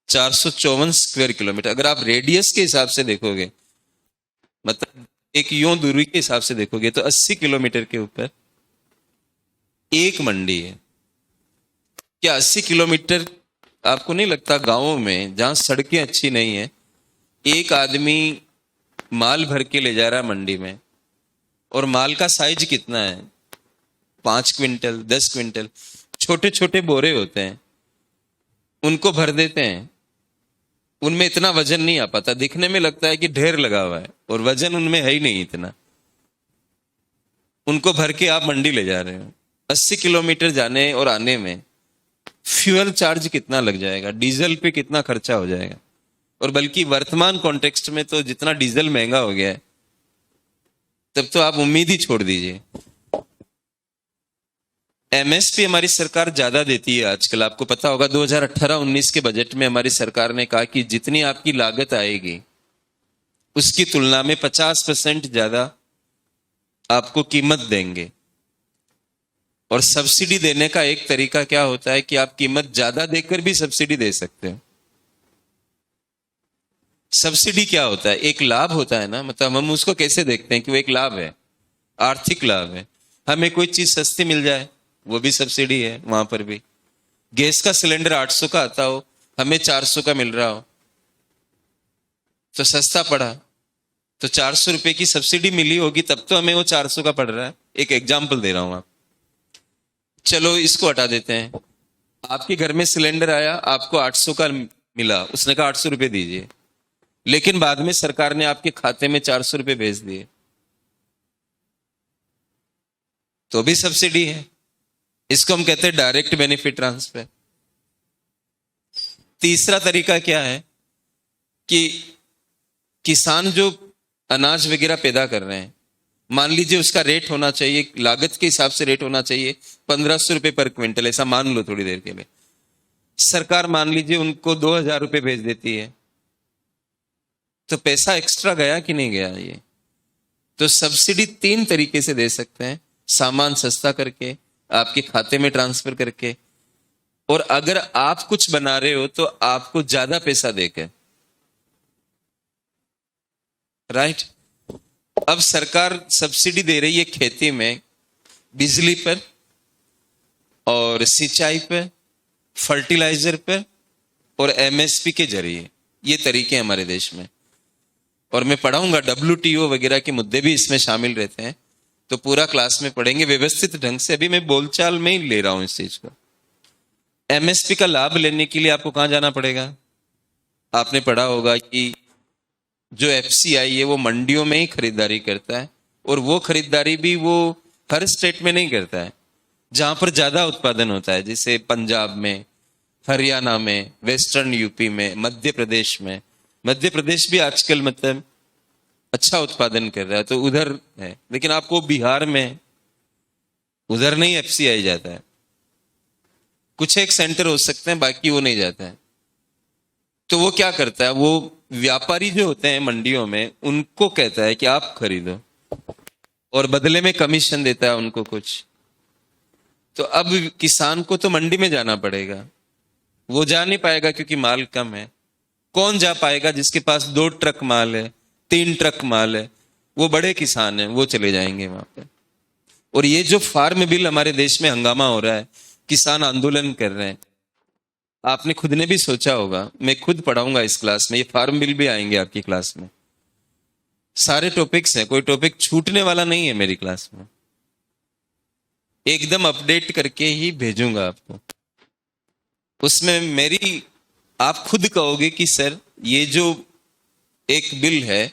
S1: 454 स्क्वायर किलोमीटर, अगर आप रेडियस के हिसाब से देखोगे, मतलब एक यूं दूरी के हिसाब से देखोगे, तो 80 किलोमीटर के ऊपर एक मंडी है। क्या 80 किलोमीटर, आपको नहीं लगता गांवों में जहां सड़कें अच्छी नहीं है, एक आदमी माल भर के ले जा रहा है मंडी में, और माल का साइज कितना है? 5 क्विंटल, 10 क्विंटल, छोटे छोटे बोरे होते हैं, उनको भर देते हैं। उनमें इतना वजन नहीं आ पाता, दिखने में लगता है कि ढेर लगा हुआ है और वजन उनमें है ही नहीं इतना। उनको भर के आप मंडी ले जा रहे हो। 80 किलोमीटर जाने और आने में फ्यूल चार्ज कितना लग जाएगा, डीजल पे कितना खर्चा हो जाएगा। और बल्कि वर्तमान कॉन्टेक्स्ट में तो जितना डीजल महंगा हो गया है, तब तो आप उम्मीद ही छोड़ दीजिए। एमएसपी हमारी सरकार ज्यादा देती है आजकल। आपको पता होगा 2018-19 के बजट में हमारी सरकार ने कहा कि जितनी आपकी लागत आएगी उसकी तुलना में 50% ज्यादा आपको कीमत देंगे। और सब्सिडी देने का एक तरीका क्या होता है कि आप कीमत ज्यादा देकर भी सब्सिडी दे सकते हो। सब्सिडी क्या होता है? एक लाभ होता है ना, मतलब हम उसको कैसे देखते हैं कि वो एक लाभ है, आर्थिक लाभ है। हमें कोई चीज सस्ती मिल जाए, वो भी सब्सिडी है। वहां पर भी गैस का सिलेंडर 800 का आता हो, हमें 400 का मिल रहा हो, तो सस्ता पड़ा, तो 400 रुपए की सब्सिडी मिली होगी, तब तो हमें वो 400 का पड़ रहा है। एक एग्जाम्पल दे रहा हूं आप। चलो इसको हटा देते हैं। आपके घर में सिलेंडर आया, आपको 800 का मिला, उसने कहा 800 रुपए दीजिए, लेकिन बाद में सरकार ने आपके खाते में 400 रुपए भेज दिए, तो भी सब्सिडी है। इसको हम कहते हैं डायरेक्ट बेनिफिट ट्रांसफर। तीसरा तरीका क्या है कि किसान जो अनाज वगैरह पैदा कर रहे हैं, मान लीजिए उसका रेट होना चाहिए, लागत के हिसाब से रेट होना चाहिए 1500 रुपये पर क्विंटल, ऐसा मान लो थोड़ी देर के लिए। सरकार मान लीजिए उनको 2000 रुपये भेज देती है, तो पैसा एक्स्ट्रा गया कि नहीं गया ये? तो सब्सिडी 3 तरीके से दे सकते हैं, सामान सस्ता करके, आपके खाते में ट्रांसफर करके, और अगर आप कुछ बना रहे हो तो आपको ज्यादा पैसा देकर। राइट? अब सरकार सब्सिडी दे रही है खेती में, बिजली पर और सिंचाई पर, फर्टिलाइजर पर और एमएसपी के जरिए। ये तरीके हैं हमारे देश में, और मैं पढ़ाऊंगा, WTO वगैरह के मुद्दे भी इसमें शामिल रहते हैं, तो पूरा क्लास में पढ़ेंगे व्यवस्थित ढंग से। अभी मैं बोलचाल में ही ले रहा हूं इस चीज को। एमएसपी का लाभ लेने के लिए आपको कहां जाना पड़ेगा? आपने पढ़ा होगा कि जो एफसीआई है वो मंडियों में ही खरीदारी करता है, और वो खरीदारी भी वो हर स्टेट में नहीं करता है। जहां पर ज्यादा उत्पादन होता है, जैसे पंजाब में, हरियाणा में, वेस्टर्न यूपी में, मध्य प्रदेश में। मध्य प्रदेश भी आजकल मतलब अच्छा उत्पादन कर रहा है, तो उधर है। लेकिन आपको बिहार में उधर नहीं एफसीआई जाता है, कुछ एक सेंटर हो सकते हैं, बाकी वो नहीं जाता है। तो वो क्या करता है, वो व्यापारी जो होते हैं मंडियों में, उनको कहता है कि आप खरीदो, और बदले में कमीशन देता है उनको कुछ। तो अब किसान को तो मंडी में जाना पड़ेगा, वो जा नहीं पाएगा क्योंकि माल कम है। कौन जा पाएगा? जिसके पास 2 ट्रक माल है, 3 ट्रक माल है, वो बड़े किसान हैं, वो चले जाएंगे वहां पे। और ये जो फार्म बिल हमारे देश में हंगामा हो रहा है, किसान आंदोलन कर रहे हैं, आपने खुद ने भी सोचा होगा, मैं खुद पढ़ाऊंगा इस क्लास में, ये फार्म बिल भी आएंगे आपकी क्लास में। सारे टॉपिक्स हैं, कोई टॉपिक छूटने वाला नहीं है मेरी क्लास में। एकदम अपडेट करके ही भेजूंगा आपको। उसमें मेरी, आप खुद कहोगे कि सर ये जो एक बिल है,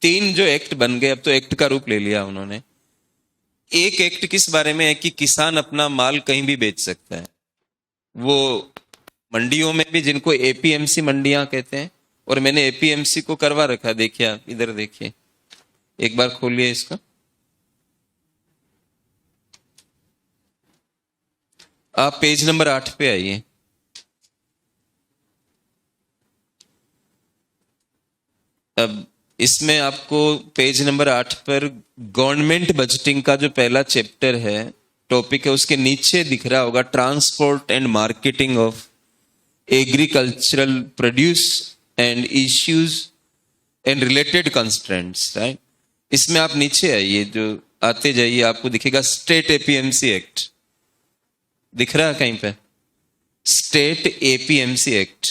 S1: 3 जो एक्ट बन गए, अब तो एक्ट का रूप ले लिया उन्होंने। एक एक्ट किस बारे में है कि किसान अपना माल कहीं भी बेच सकता है, वो मंडियों में भी, जिनको एपीएमसी मंडियां कहते हैं। और मैंने एपीएमसी को करवा रखा, देखिए आप इधर देखिए, एक बार खोलिए इसको। आप पेज नंबर 8 पे आइए। अब इसमें आपको पेज नंबर 8 पर गवर्नमेंट बजटिंग का जो पहला चैप्टर है, टॉपिक है, उसके नीचे दिख रहा होगा transport and marketing of agricultural produce and issues and related constraints. Right? इसमें आप नीचे आइए, जो आते जाइए आपको दिखेगा स्टेट एपीएमसी एक्ट, दिख रहा है कहीं पे? स्टेट एपीएमसी एक्ट,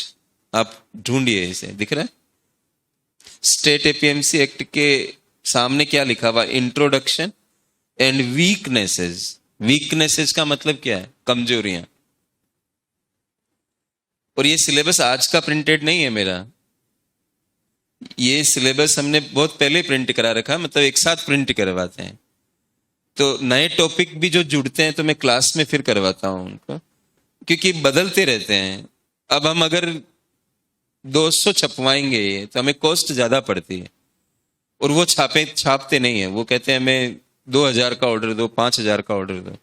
S1: आप ढूंढिए इसे, दिख रहा है? स्टेट एपीएमसी एक्ट के सामने क्या लिखा हुआ? Introduction and weaknesses. वीकनेसेस का मतलब क्या है? कमजोरियां। और ये सिलेबस आज का प्रिंटेड नहीं है मेरा, ये सिलेबस हमने बहुत पहले प्रिंट करा रखा, मतलब एक साथ प्रिंट करवाते हैं। तो नए टॉपिक भी जो जुड़ते हैं तो मैं क्लास में फिर करवाता हूं उनको, क्योंकि बदलते रहते हैं। अब हम अगर 200 छपवाएंगे तो हमें कॉस्ट ज्यादा पड़ती है, और वो छापते नहीं है, वो कहते हैं हमें 2000 का ऑर्डर दो, 5000 का ऑर्डर दो।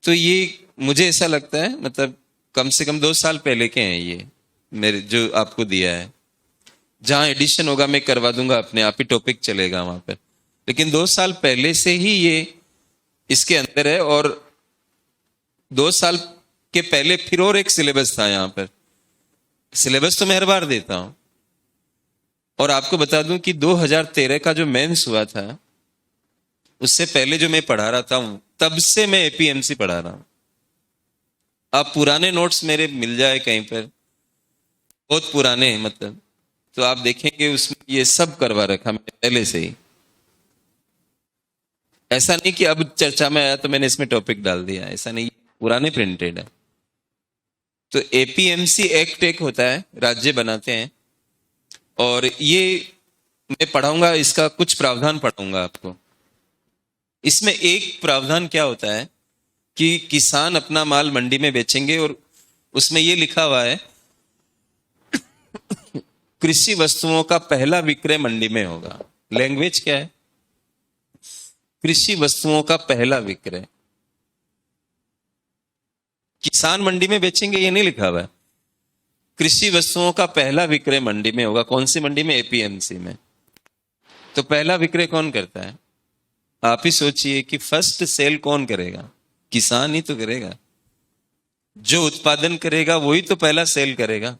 S1: तो ये मुझे ऐसा लगता है, मतलब कम से कम 2 साल पहले के हैं ये मेरे, जो आपको दिया है। जहां एडिशन होगा मैं करवा दूंगा, अपने आप ही टॉपिक चलेगा वहां पर, लेकिन 2 साल पहले से ही ये इसके अंदर है। और 2 साल के पहले फिर और एक सिलेबस था यहाँ पर। सिलेबस तो मैं हर बार देता हूं, और आपको बता दूं कि 2013 का जो मेंस हुआ था, उससे पहले जो मैं पढ़ा रहा था, तब से मैं एपीएमसी पढ़ा रहा हूं। आप पुराने नोट्स मेरे मिल जाए कहीं पर, बहुत पुराने हैं मतलब, तो आप देखेंगे उसमें ये सब करवा रखा मैंने पहले से ही। ऐसा नहीं कि अब चर्चा में आया तो मैंने इसमें टॉपिक डाल दिया, ऐसा नहीं, पुराने प्रिंटेड है। तो एपीएमसी एक्ट एक होता है, राज्य बनाते हैं, और ये मैं पढ़ाऊंगा, इसका कुछ प्रावधान पढ़ाऊंगा आपको। इसमें एक प्रावधान क्या होता है कि किसान अपना माल मंडी में बेचेंगे, और उसमें ये लिखा हुआ है कृषि वस्तुओं का पहला विक्रय मंडी में होगा। लैंग्वेज क्या है? कृषि वस्तुओं का पहला विक्रय। किसान मंडी में बेचेंगे ये नहीं लिखा हुआ है। कृषि वस्तुओं का पहला विक्रय मंडी में होगा। कौन सी मंडी में? एपीएमसी में। तो पहला विक्रय कौन करता है? आप ही सोचिए कि फर्स्ट सेल कौन करेगा? किसान ही तो करेगा। जो उत्पादन करेगा वही तो पहला सेल करेगा।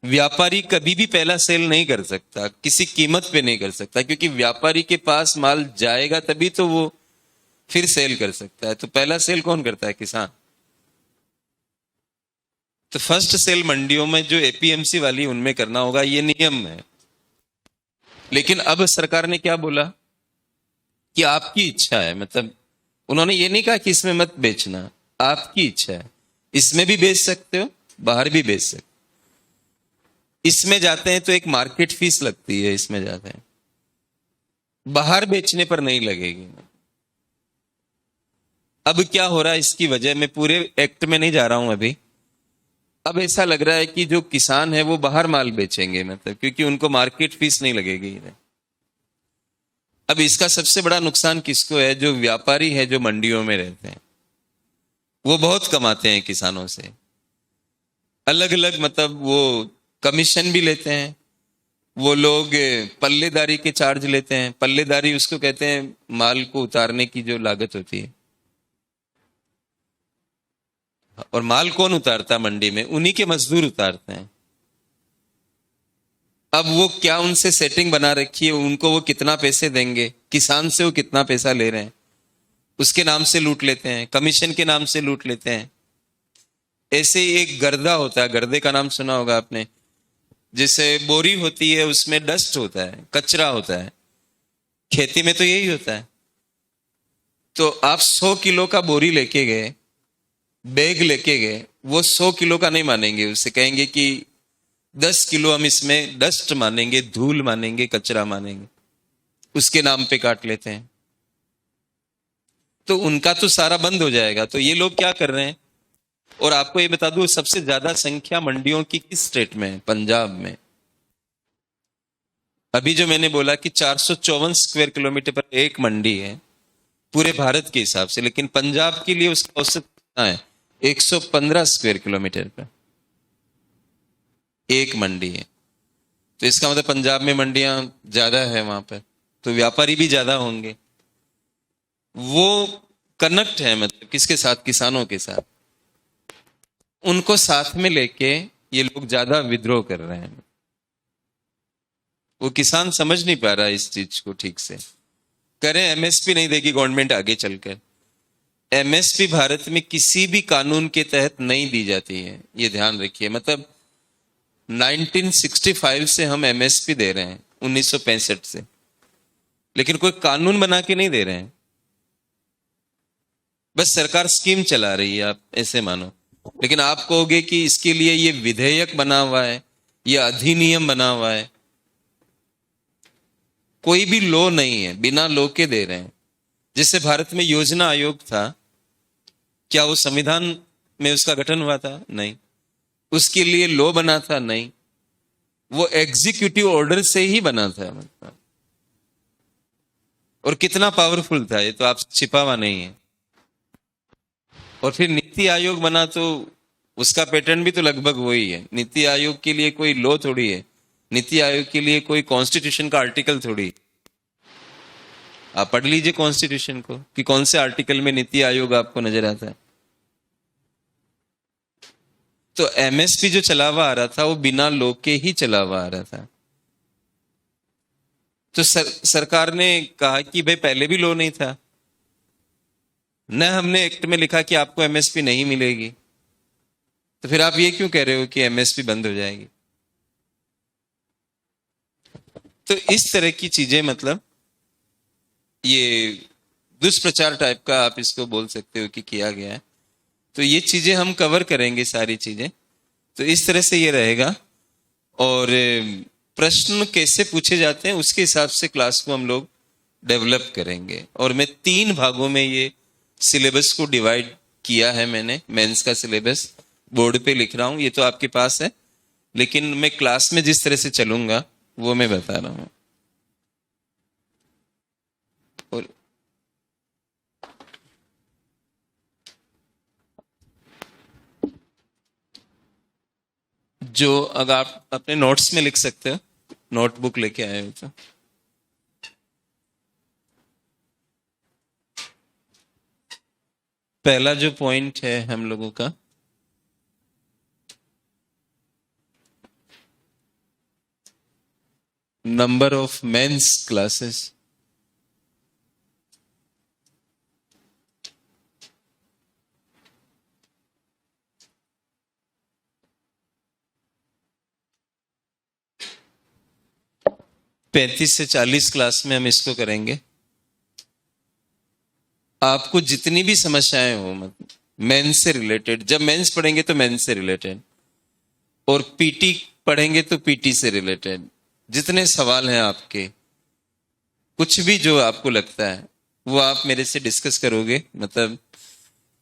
S1: व्यापारी कभी भी पहला सेल नहीं कर सकता, किसी कीमत पे नहीं कर सकता, क्योंकि व्यापारी के पास माल जाएगा तभी तो वो फिर सेल कर सकता है। तो पहला सेल कौन करता है? किसान। तो फर्स्ट सेल मंडियों में जो एपीएमसी वाली उनमें करना होगा, ये नियम है। लेकिन अब सरकार ने क्या बोला कि आपकी इच्छा है, मतलब उन्होंने ये नहीं कहा कि इसमें मत बेचना, आपकी इच्छा है, इसमें भी बेच सकते हो, बाहर भी बेच सकते हो। इसमें जाते हैं तो एक मार्केट फीस लगती है, इसमें जाते हैं, बाहर बेचने पर नहीं लगेगी। अब क्या हो रहा है इसकी वजह, मैं पूरे एक्ट में नहीं जा रहा हूं अभी। अब ऐसा लग रहा है कि जो किसान है वो बाहर माल बेचेंगे, मतलब क्योंकि उनको मार्केट फीस नहीं लगेगी। अब इसका सबसे बड़ा नुकसान किसको है? जो व्यापारी है, जो मंडियों में रहते हैं, वो बहुत कमाते हैं किसानों से, अलग अलग, मतलब वो कमीशन भी लेते हैं। वो लोग पल्लेदारी के चार्ज लेते हैं। पल्लेदारी उसको कहते हैं माल को उतारने की जो लागत होती है। और माल कौन उतारता है मंडी में? उन्हीं के मजदूर उतारते हैं। अब वो क्या उनसे सेटिंग बना रखी है, उनको वो कितना पैसे देंगे, किसान से वो कितना पैसा ले रहे हैं, उसके नाम से लूट लेते हैं, कमीशन के नाम से लूट लेते हैं। ऐसे ही एक गर्दा होता है, गर्दे का नाम सुना होगा आपने। जैसे बोरी होती है, उसमें डस्ट होता है, कचरा होता है। खेती में तो यही होता है। तो आप 100 किलो का बोरी लेके गए, बैग लेके गए, वो 100 किलो का नहीं मानेंगे, उससे कहेंगे कि 10 किलो हम इसमें डस्ट मानेंगे, धूल मानेंगे, कचरा मानेंगे, उसके नाम पे काट लेते हैं। तो उनका तो सारा बंद हो जाएगा। तो ये लोग क्या कर रहे हैं? और आपको ये बता दूं, सबसे ज्यादा संख्या मंडियों की किस स्टेट में है? पंजाब में। अभी जो मैंने बोला कि 454 स्क्वायर किलोमीटर पर एक मंडी है पूरे भारत के हिसाब से, लेकिन पंजाब के लिए उसका औसत कितना है? 115 स्क्वायर किलोमीटर पर एक मंडी है। तो इसका मतलब पंजाब में मंडियां ज्यादा है वहां पर, तो व्यापारी भी ज्यादा होंगे। वो कनेक्ट है, मतलब किसके साथ? किसानों के साथ। उनको साथ में लेके ये लोग ज्यादा विद्रोह कर रहे हैं। वो किसान समझ नहीं पा रहा इस चीज को ठीक से। करें, एमएसपी नहीं देगी गवर्नमेंट आगे चलकर। एमएसपी भारत में किसी भी कानून के तहत नहीं दी जाती है, ये ध्यान रखिए। मतलब 1965 से हम एमएसपी दे रहे हैं, 1965 से, लेकिन कोई कानून बना के नहीं दे रहे हैं। बस सरकार स्कीम चला रही है, आप ऐसे मानो। लेकिन आप कहोगे कि इसके लिए ये विधेयक बना हुआ है, ये अधिनियम बना हुआ है, कोई भी लॉ नहीं है, बिना लॉ के दे रहे हैं। जैसे भारत में योजना आयोग था, क्या वो संविधान में उसका गठन हुआ था? नहीं। उसके लिए लॉ बना था? नहीं। वो एग्जीक्यूटिव ऑर्डर से ही बना था, मतलब। और कितना पावरफुल था ये तो आप छिपा हुआ नहीं है। और फिर नीति आयोग बना, तो उसका पैटर्न भी तो लगभग वही है। नीति आयोग के लिए कोई लॉ थोड़ी है, नीति आयोग के लिए कोई कॉन्स्टिट्यूशन का आर्टिकल थोड़ी। आप पढ़ लीजिए कॉन्स्टिट्यूशन को कि कौन से आर्टिकल में नीति आयोग आपको नजर आता है। तो एमएसपी जो चला हुआ आ रहा था वो बिना लॉ के ही चला हुआ आ रहा था। तो सरकार ने कहा कि भाई पहले भी लॉ नहीं था, न हमने एक्ट में लिखा कि आपको एमएसपी नहीं मिलेगी, तो फिर आप ये क्यों कह रहे हो कि एमएसपी बंद हो जाएगी? तो इस तरह की चीजें, मतलब ये दुष्प्रचार टाइप का आप इसको बोल सकते हो कि किया गया है। तो ये चीजें हम कवर करेंगे, सारी चीजें। तो इस तरह से ये रहेगा। और प्रश्न कैसे पूछे जाते हैं उसके हिसाब से क्लास को हम लोग डेवलप करेंगे। और मैं 3 भागों में ये सिलेबस को डिवाइड किया है मैंने। मेंस का सिलेबस बोर्ड पे लिख रहा हूं, ये तो आपके पास है। लेकिन मैं क्लास में जिस तरह से चलूंगा वो मैं बता रहा हूँ। और जो अगर आप अपने नोट्स में लिख सकते हो, नोटबुक लेके आए हो तो। पहला जो पॉइंट है हम लोगों का, नंबर ऑफ मेंस क्लासेस। पैंतीस से 40 क्लास में हम इसको करेंगे। आपको जितनी भी समस्याएं हो, मतलब मेंस से रिलेटेड, जब मेंस पढ़ेंगे तो मेंस से रिलेटेड, और पीटी पढ़ेंगे तो पीटी से रिलेटेड, जितने सवाल हैं आपके, कुछ भी जो आपको लगता है वो आप मेरे से डिस्कस करोगे। मतलब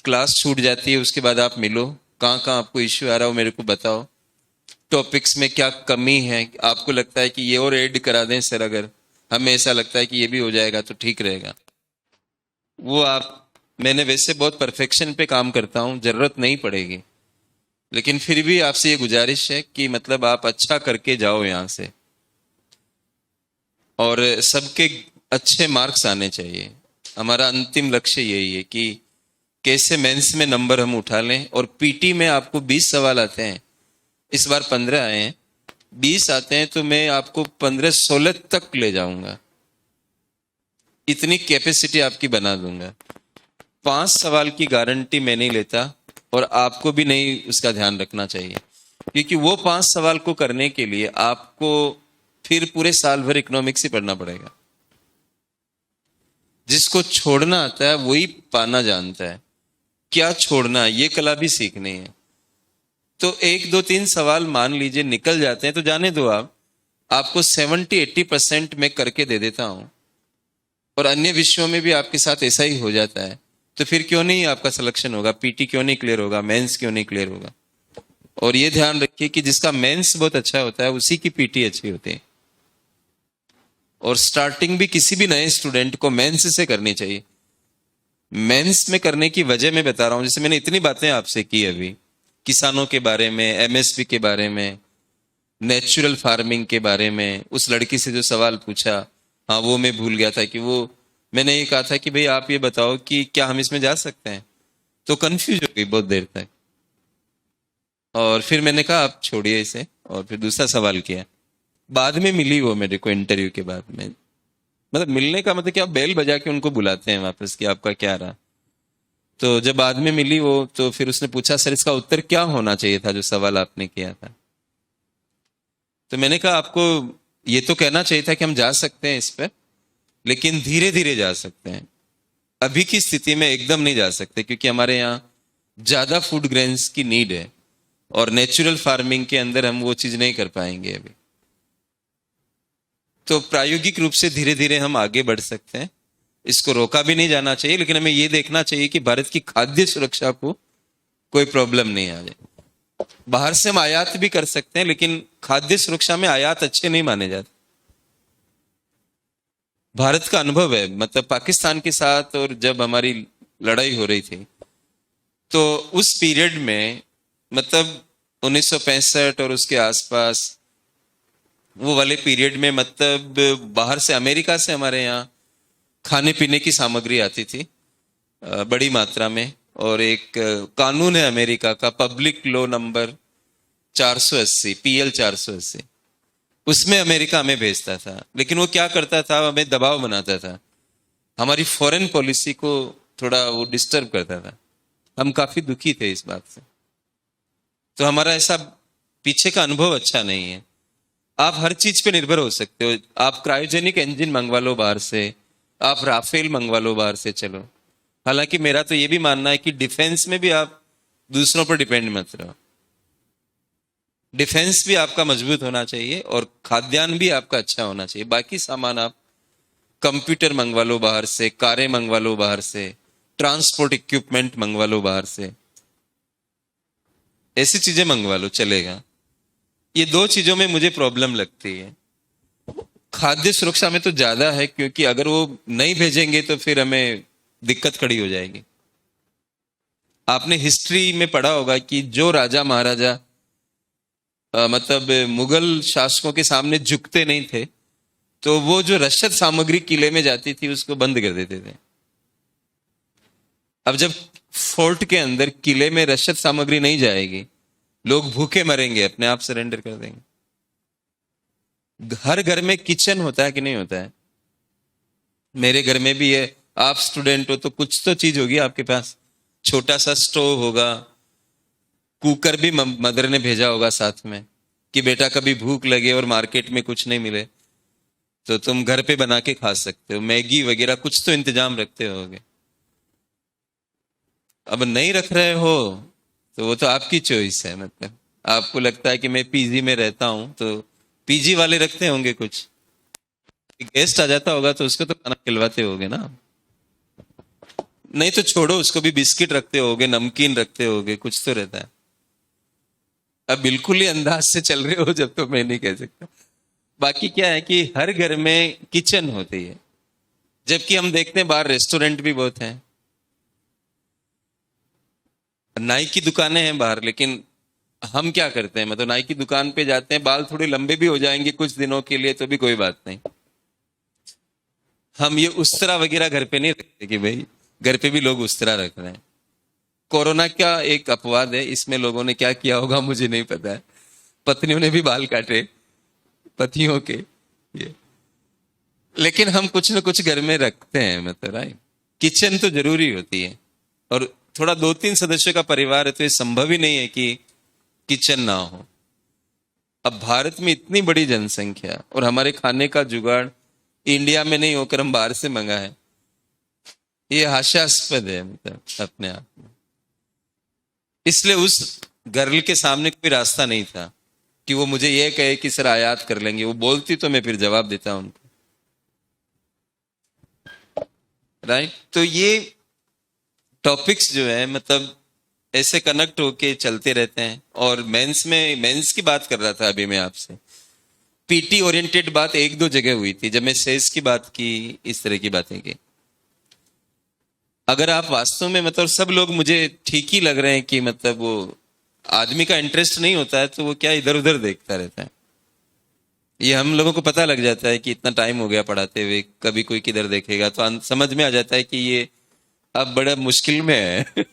S1: क्लास छूट जाती है, उसके बाद आप मिलो, कहाँ कहाँ आपको इश्यू आ रहा हो मेरे को बताओ, टॉपिक्स में क्या कमी है, आपको लगता है कि ये और ऐड करा दें सर, अगर हमें ऐसा लगता है कि ये भी हो जाएगा तो ठीक रहेगा, वो आप, मैंने वैसे बहुत परफेक्शन पे काम करता हूँ, जरूरत नहीं पड़ेगी, लेकिन फिर भी आपसे ये गुजारिश है कि मतलब आप अच्छा करके जाओ यहाँ से, और सबके अच्छे मार्क्स आने चाहिए। हमारा अंतिम लक्ष्य यही है कि कैसे मेंस में नंबर हम उठा लें। और पीटी में आपको 20 सवाल आते हैं, इस बार 15 आए हैं, 20 आते हैं तो मैं आपको 15-16 तक ले जाऊंगा, इतनी कैपेसिटी आपकी बना दूंगा। 5 सवाल की गारंटी मैं नहीं लेता, और आपको भी नहीं उसका ध्यान रखना चाहिए, क्योंकि वो 5 सवाल को करने के लिए आपको फिर पूरे साल भर इकोनॉमिक्स ही पढ़ना पड़ेगा। जिसको छोड़ना आता है वही पाना जानता है, क्या छोड़ना है ये कला भी सीखनी है। तो 1 2 3 सवाल मान लीजिए निकल जाते हैं तो जाने दो, आप, आपको 70-80% मैं करके दे देता हूं, और अन्य विषयों में भी आपके साथ ऐसा ही हो जाता है, तो फिर क्यों नहीं आपका सिलेक्शन होगा, पीटी क्यों नहीं क्लियर होगा, मेंस क्यों नहीं क्लियर होगा। और ये ध्यान रखिए कि जिसका मेंस बहुत अच्छा होता है उसी की पीटी अच्छी होती है। और स्टार्टिंग भी किसी भी नए स्टूडेंट को मेंस से करनी चाहिए। मेंस में करने की वजह मैं बता रहा हूं, जैसे मैंने इतनी बातें आपसे की अभी, किसानों के बारे में, एमएसपी के बारे में, नेचुरल फार्मिंग के बारे में, उस लड़की से जो सवाल पूछा, हाँ वो मैं भूल गया था कि वो, मैंने ये कहा था कि भाई आप ये बताओ कि क्या हम इसमें जा सकते हैं, तो कंफ्यूज हो गई बहुत देर तक, और फिर मैंने कहा आप छोड़िए इसे, और फिर दूसरा सवाल किया। बाद में मिली वो मेरे को इंटरव्यू के बाद में, मतलब मिलने का मतलब क्या, बेल बजा के उनको बुलाते हैं वापस कि आपका क्या रहा। तो जब बाद में मिली वो, तो फिर उसने पूछा सर इसका उत्तर क्या होना चाहिए था जो सवाल आपने किया था। तो मैंने कहा आपको ये तो कहना चाहिए था कि हम जा सकते हैं इस पर, लेकिन धीरे धीरे जा सकते हैं, अभी की स्थिति में एकदम नहीं जा सकते, क्योंकि हमारे यहाँ ज्यादा फूड ग्रेन्स की नीड है, और नेचुरल फार्मिंग के अंदर हम वो चीज नहीं कर पाएंगे अभी। तो प्रायोगिक रूप से धीरे धीरे हम आगे बढ़ सकते हैं, इसको रोका भी नहीं जाना चाहिए, लेकिन हमें ये देखना चाहिए कि भारत की खाद्य सुरक्षा को कोई प्रॉब्लम नहीं आ जाए। बाहर से हम आयात भी कर सकते हैं, लेकिन खाद्य सुरक्षा में आयात अच्छे नहीं माने जाते। भारत का अनुभव है, मतलब पाकिस्तान के साथ, और जब हमारी लड़ाई हो रही थी तो उस पीरियड में, मतलब 1965 और उसके आसपास, वो वाले पीरियड में, मतलब बाहर से, अमेरिका से हमारे यहाँ खाने पीने की सामग्री आती थी बड़ी मात्रा में। और एक कानून है अमेरिका का, पब्लिक लॉ नंबर 480, PL 480, उसमें अमेरिका हमें भेजता था। लेकिन वो क्या करता था, हमें दबाव बनाता था, हमारी फॉरेन पॉलिसी को थोड़ा वो डिस्टर्ब करता था। हम काफी दुखी थे इस बात से। तो हमारा ऐसा पीछे का अनुभव अच्छा नहीं है। आप हर चीज पे निर्भर हो सकते हो, आप क्रायोजेनिक इंजन मंगवा लो बाहर से, आप राफेल मंगवा लो बाहर से, चलो। हालांकि मेरा तो ये भी मानना है कि डिफेंस में भी आप दूसरों पर डिपेंड मत रहो, डिफेंस भी आपका मजबूत होना चाहिए, और खाद्यान्न भी आपका अच्छा होना चाहिए। बाकी सामान आप कंप्यूटर मंगवा लो बाहर से, कारें मंगवा लो बाहर से, ट्रांसपोर्ट इक्विपमेंट मंगवा लो बाहर से, ऐसी चीजें मंगवा लो, चलेगा। ये दो चीजों में मुझे प्रॉब्लम लगती है। खाद्य सुरक्षा में तो ज्यादा है, क्योंकि अगर वो नहीं भेजेंगे तो फिर हमें दिक्कत खड़ी हो जाएगी। आपने हिस्ट्री में पढ़ा होगा कि जो राजा महाराजा मतलब मुगल शासकों के सामने झुकते नहीं थे, तो वो जो रसद सामग्री किले में जाती थी उसको बंद कर देते थे। अब जब फोर्ट के अंदर किले में रसद सामग्री नहीं जाएगी, लोग भूखे मरेंगे, अपने आप सरेंडर कर देंगे। हर घर में किचन होता है कि नहीं होता है? मेरे घर में भी है। आप स्टूडेंट हो तो कुछ तो चीज होगी आपके पास, छोटा सा स्टोव होगा, कुकर भी मदर ने भेजा होगा साथ में कि बेटा कभी भूख लगे और मार्केट में कुछ नहीं मिले तो तुम घर पे बना के खा सकते हो, मैगी वगैरह कुछ तो इंतजाम रखते होगे। अब नहीं रख रहे हो तो वो तो आपकी चॉइस है। मतलब आपको लगता है कि मैं पीजी में रहता हूं तो पीजी वाले रखते होंगे, कुछ गेस्ट आ जाता होगा तो उसको तो खाना खिलवाते होगे ना। नहीं तो छोड़ो, उसको भी बिस्किट रखते होगे, नमकीन रखते होगे, कुछ तो रहता है। अब बिल्कुल ही अंदाज से चल रहे हो जब, तो मैं नहीं कह सकता। बाकी क्या है कि हर घर में किचन होती है, जबकि हम देखते हैं बाहर रेस्टोरेंट भी बहुत हैं, नाई की दुकानें हैं बाहर, लेकिन हम क्या करते हैं, मतलब नाई की दुकान पे जाते हैं, बाल थोड़े लंबे भी हो जाएंगे कुछ दिनों के लिए तो भी कोई बात नहीं। हम ये उस्तरा वगैरह घर पे नहीं रखते कि भाई घर पे भी लोग उस्तरा रख रहे हैं। कोरोना का एक अपवाद है, इसमें लोगों ने क्या किया होगा मुझे नहीं पता है, पत्नियों ने भी बाल काटे पतियों के ये। लेकिन हम कुछ ना कुछ घर में रखते हैं, मतलब राइट। किचन तो जरूरी होती है, और थोड़ा 2-3 सदस्यों का परिवार है तो ये संभव ही नहीं है कि किचन ना हो। अब भारत में इतनी बड़ी जनसंख्या और हमारे खाने का जुगाड़ इंडिया में नहीं होकर हम बाहर से मंगा है, ये हास्यास्पद है मतलब अपने आप में। इसलिए उस गर्ल के सामने कोई रास्ता नहीं था कि वो मुझे ये कहे कि सर आयात कर लेंगे। वो बोलती तो मैं फिर जवाब देता उनको, राइट। तो ये टॉपिक्स जो है मतलब ऐसे कनेक्ट होके चलते रहते हैं। और मेंस की बात कर रहा था अभी मैं आपसे, पीटी ओरिएंटेड बात 1-2 जगह हुई थी जब मैं सेल्स की बात की, इस तरह की बातें की। अगर आप वास्तव में मतलब सब लोग मुझे ठीक ही लग रहे हैं कि मतलब वो आदमी का इंटरेस्ट नहीं होता है तो वो क्या इधर उधर देखता रहता है, ये हम लोगों को पता लग जाता है कि इतना टाइम हो गया पढ़ाते हुए, कभी कोई किधर देखेगा तो समझ में आ जाता है कि ये अब बड़ा मुश्किल में है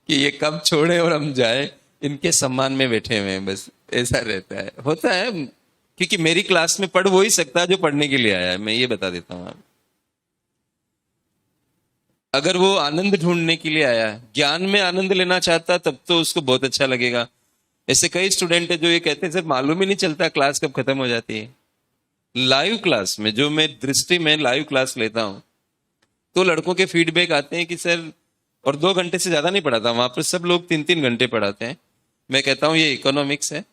S1: कि ये कब छोड़े और हम जाए, इनके सम्मान में बैठे हुए हैं बस, ऐसा रहता है, होता है। क्योंकि मेरी क्लास में पढ़ वो ही सकता है जो पढ़ने के लिए आया है, मैं ये बता देता हूँ। अगर वो आनंद ढूंढने के लिए आया है, ज्ञान में आनंद लेना चाहता, तब तो उसको बहुत अच्छा लगेगा। ऐसे कई स्टूडेंट है जो ये कहते हैं सर मालूम ही नहीं चलता क्लास कब खत्म हो जाती है। लाइव क्लास में, जो मैं दृष्टि में लाइव क्लास लेता हूं, तो लड़कों के फीडबैक आते हैं कि सर, और 2 घंटे से ज्यादा नहीं पढ़ाता वहां पर, सब लोग 3-3 घंटे पढ़ाते हैं। मैं कहता हूं ये इकोनॉमिक्स है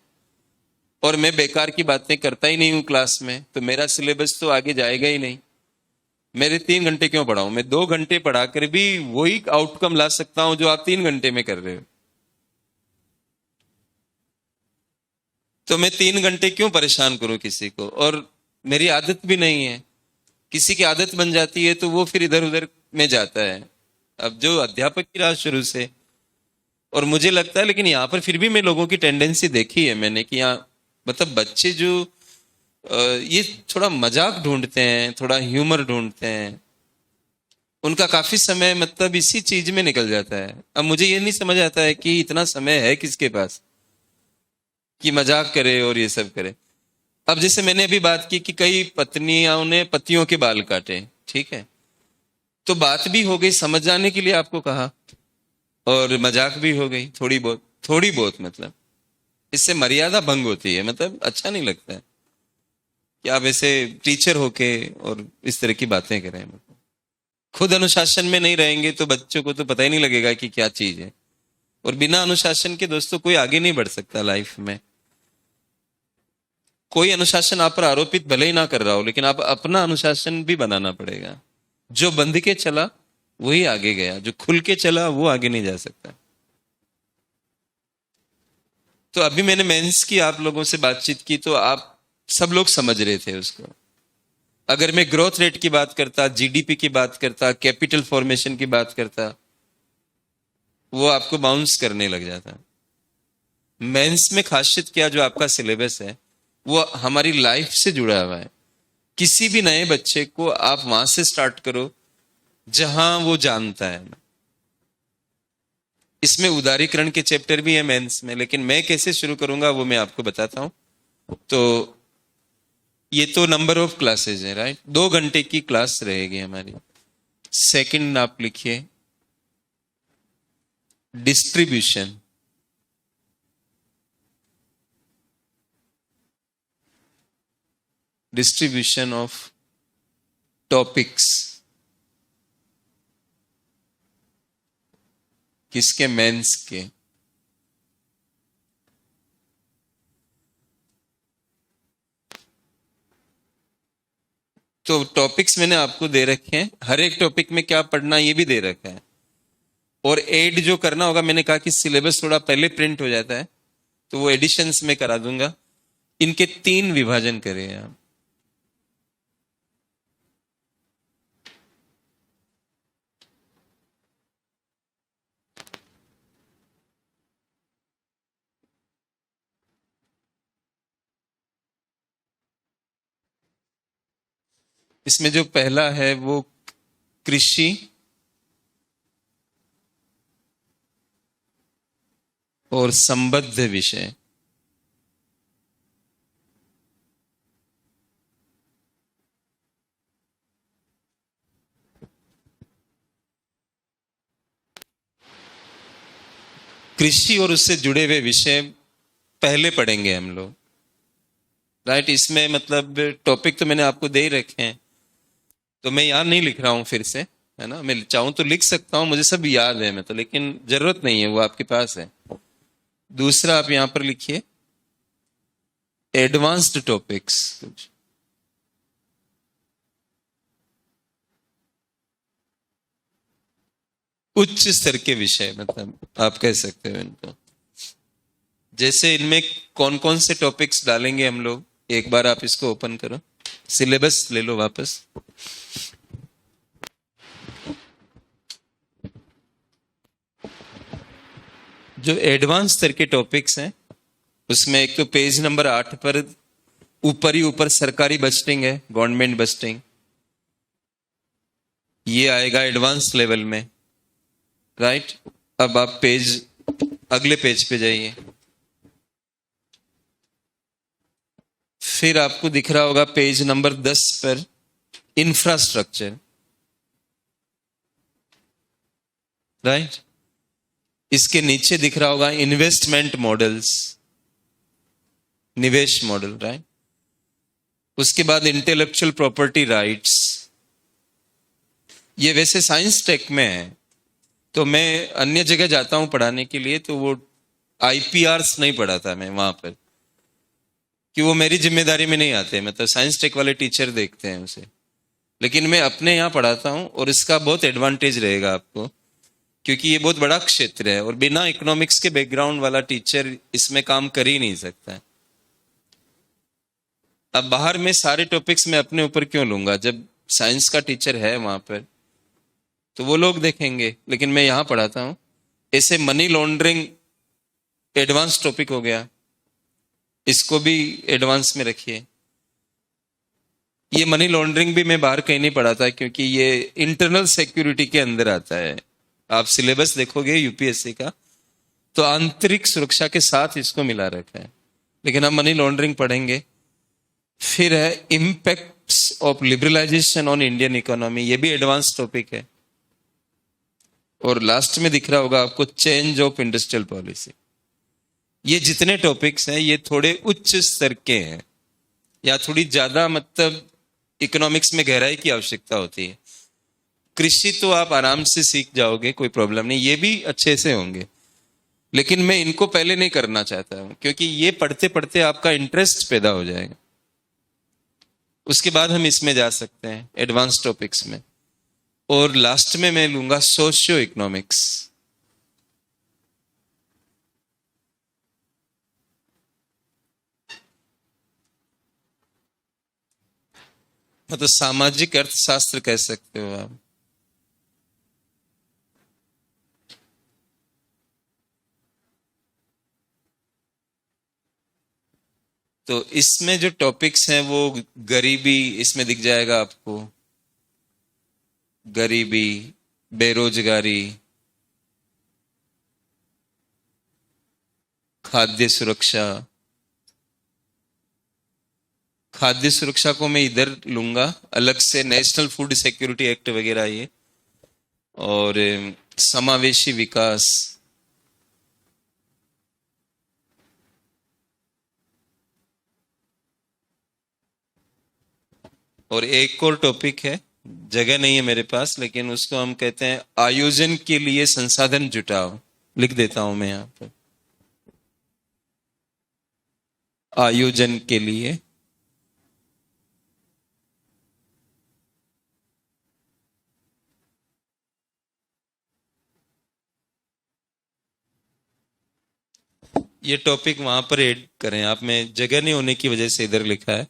S1: और मैं बेकार की बातें करता ही नहीं हूं क्लास में, तो मेरा सिलेबस तो आगे जाएगा ही नहीं। मेरे 3 घंटे क्यों पढ़ाऊं, मैं 2 घंटे पढ़ाकर भी वही आउटकम ला सकता हूं जो आप 3 घंटे में कर रहे हो। तो मैं 3 घंटे क्यों परेशान करूं किसी को, और मेरी आदत भी नहीं है। किसी की आदत बन जाती है तो वो फिर इधर उधर में जाता है। अब जो अध्यापक की रहा शुरू से, और मुझे लगता है, लेकिन यहाँ पर फिर भी मैं लोगों की टेंडेंसी देखी है मैंने कि यहाँ मतलब बच्चे जो ये थोड़ा मजाक ढूंढते हैं, थोड़ा ह्यूमर ढूंढते हैं, उनका काफी समय मतलब इसी चीज में निकल जाता है। अब मुझे ये नहीं समझ आता है कि इतना समय है किसके पास कि मजाक करे और ये सब करे। अब जैसे मैंने अभी बात की कि कई पत्नियों ने पतियों के बाल काटे, ठीक है, तो बात भी हो गई, समझ जाने के लिए आपको कहा, और मजाक भी हो गई थोड़ी बहुत मतलब इससे मर्यादा भंग होती है, मतलब अच्छा नहीं लगता है कि आप ऐसे टीचर होके और इस तरह की बातें करें। मतलब खुद अनुशासन में नहीं रहेंगे तो बच्चों को तो पता ही नहीं लगेगा कि क्या चीज है। और बिना अनुशासन के दोस्तों कोई आगे नहीं बढ़ सकता लाइफ में। कोई अनुशासन आप पर आरोपित भले ही ना कर रहा हो, लेकिन आप अपना अनुशासन भी बनाना पड़ेगा। जो बंध के चला वही आगे गया, जो खुल के चला वो आगे नहीं जा सकता। तो अभी मैंने मेंस की आप लोगों से बातचीत की तो आप सब लोग समझ रहे थे उसको। अगर मैं ग्रोथ रेट की बात करता, जीडीपी की बात करता, कैपिटल फॉर्मेशन की बात करता, वो आपको बाउंस करने लग जाता। मेंस में खासियत क्या, जो आपका सिलेबस है वो हमारी लाइफ से जुड़ा हुआ है। किसी भी नए बच्चे को आप वहां से स्टार्ट करो जहां वो जानता है। इसमें उदारीकरण के चैप्टर भी है मेंस में, लेकिन मैं कैसे शुरू करूंगा वो मैं आपको बताता हूं। तो ये तो नंबर ऑफ क्लासेज है, राइट। 2 घंटे की क्लास रहेगी हमारी। सेकंड आप लिखिए डिस्ट्रीब्यूशन। Distribution of topics. किसके? मेंस के। तो टॉपिक्स मैंने आपको दे रखे हैं, हर एक टॉपिक में क्या पढ़ना ये भी दे रखा है। और ऐड जो करना होगा, मैंने कहा कि सिलेबस थोड़ा पहले प्रिंट हो जाता है तो वो एडिशंस में करा दूंगा। इनके 3 विभाजन करें आप। इसमें जो पहला है वो कृषि और संबद्ध विषय। कृषि और उससे जुड़े हुए विषय पहले पढ़ेंगे हम लोग, राइट। इसमें मतलब टॉपिक तो मैंने आपको दे ही रखे हैं, तो मैं याद नहीं लिख रहा हूं फिर से, है ना। मैं चाहूं तो लिख सकता हूं, मुझे सब याद है मैं तो, लेकिन जरूरत नहीं है, वो आपके पास है। दूसरा आप यहां पर लिखिए एडवांस्ड टॉपिक्स। उच्च स्तर के विषय, मतलब आप कह सकते हो इनको। जैसे इनमें कौन कौन से टॉपिक्स डालेंगे हम लोग, एक बार आप इसको ओपन करो, सिलेबस ले लो वापस। जो एडवांस स्तर के टॉपिक्स हैं उसमें एक तो पेज नंबर 8 पर ऊपर ही ऊपर सरकारी बजटिंग है, गवर्नमेंट बजटिंग, ये आएगा एडवांस लेवल में, राइट। अब आप अगले पेज पे जाइए। फिर आपको दिख रहा होगा पेज नंबर 10 पर इंफ्रास्ट्रक्चर, राइट। इसके नीचे दिख रहा होगा इन्वेस्टमेंट मॉडल्स, निवेश मॉडल, राइट। उसके बाद इंटेलेक्चुअल प्रॉपर्टी राइट्स। ये वैसे साइंस टेक में है, तो मैं अन्य जगह जाता हूं पढ़ाने के लिए, तो वो आईपीआरस नहीं पढ़ाता मैं वहां पर, कि वो मेरी जिम्मेदारी में नहीं आते, मतलब साइंस टेक वाले टीचर देखते हैं उसे। लेकिन मैं अपने यहाँ पढ़ाता हूँ और इसका बहुत एडवांटेज रहेगा आपको, क्योंकि ये बहुत बड़ा क्षेत्र है और बिना इकोनॉमिक्स के बैकग्राउंड वाला टीचर इसमें काम कर ही नहीं सकता है। अब बाहर में सारे टॉपिक्स मैं अपने ऊपर क्यों लूंगा, जब साइंस का टीचर है वहां पर तो वो लोग देखेंगे, लेकिन मैं यहां पढ़ाता हूं। ऐसे मनी लॉन्ड्रिंग एडवांस टॉपिक हो गया, इसको भी एडवांस में रखिए। ये मनी लॉन्ड्रिंग भी मैं बाहर कहीं नहीं पढ़ाता, क्योंकि ये इंटरनल सिक्योरिटी के अंदर आता है। आप सिलेबस देखोगे यूपीएससी का, तो आंतरिक सुरक्षा के साथ इसको मिला रखा है, लेकिन हम मनी लॉन्ड्रिंग पढ़ेंगे। फिर है impacts of liberalisation on Indian economy, ये भी एडवांस टॉपिक है। और लास्ट में दिख रहा होगा आपको चेंज ऑफ इंडस्ट्रियल पॉलिसी। ये जितने टॉपिक्स हैं ये थोड़े उच्च स्तर के हैं, या थोड़ी ज्यादा मतलब इकोनॉमिक्स में गहराई की आवश्यकता होती है। कृषि तो आप आराम से सीख जाओगे, कोई प्रॉब्लम नहीं, ये भी अच्छे से होंगे, लेकिन मैं इनको पहले नहीं करना चाहता हूं, क्योंकि ये पढ़ते पढ़ते आपका इंटरेस्ट पैदा हो जाएगा। उसके बाद हम इसमें जा सकते हैं एडवांस टॉपिक्स में। और लास्ट में मैं लूंगा सोशियो इकोनॉमिक्स। मतलब सामाजिक अर्थशास्त्र कह सकते हो आप। तो इसमें जो टॉपिक्स हैं वो गरीबी इसमें दिख जाएगा आपको, गरीबी, बेरोजगारी, खाद्य सुरक्षा। खाद्य सुरक्षा को मैं इधर लूंगा अलग से, नेशनल फूड सिक्योरिटी एक्ट वगैरह ये, और समावेशी विकास। और एक और टॉपिक है, जगह नहीं है मेरे पास, लेकिन उसको हम कहते हैं आयोजन के लिए संसाधन जुटाओ। लिख देता हूं मैं यहां पर, आयोजन के लिए। ये टॉपिक वहां पर ऐड करें आप, में जगह नहीं होने की वजह से इधर लिखा है,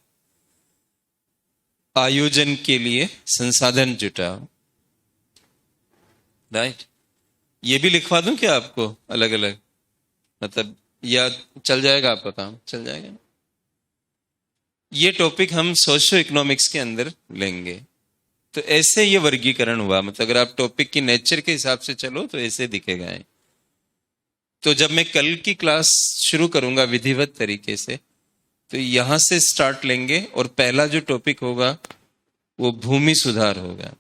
S1: आयोजन के लिए संसाधन जुटाओ। राइट। ये भी लिखवा दूं क्या आपको अलग अलग, मतलब, या चल जाएगा आपका काम, चल जाएगा। ये टॉपिक हम सोशो इकोनॉमिक्स के अंदर लेंगे। तो ऐसे ये वर्गीकरण हुआ, मतलब अगर आप टॉपिक की नेचर के हिसाब से चलो तो ऐसे दिखेगा ये। तो जब मैं कल की क्लास शुरू करूंगा विधिवत तरीके से, तो यहां से स्टार्ट लेंगे, और पहला जो टॉपिक होगा वो भूमि सुधार होगा।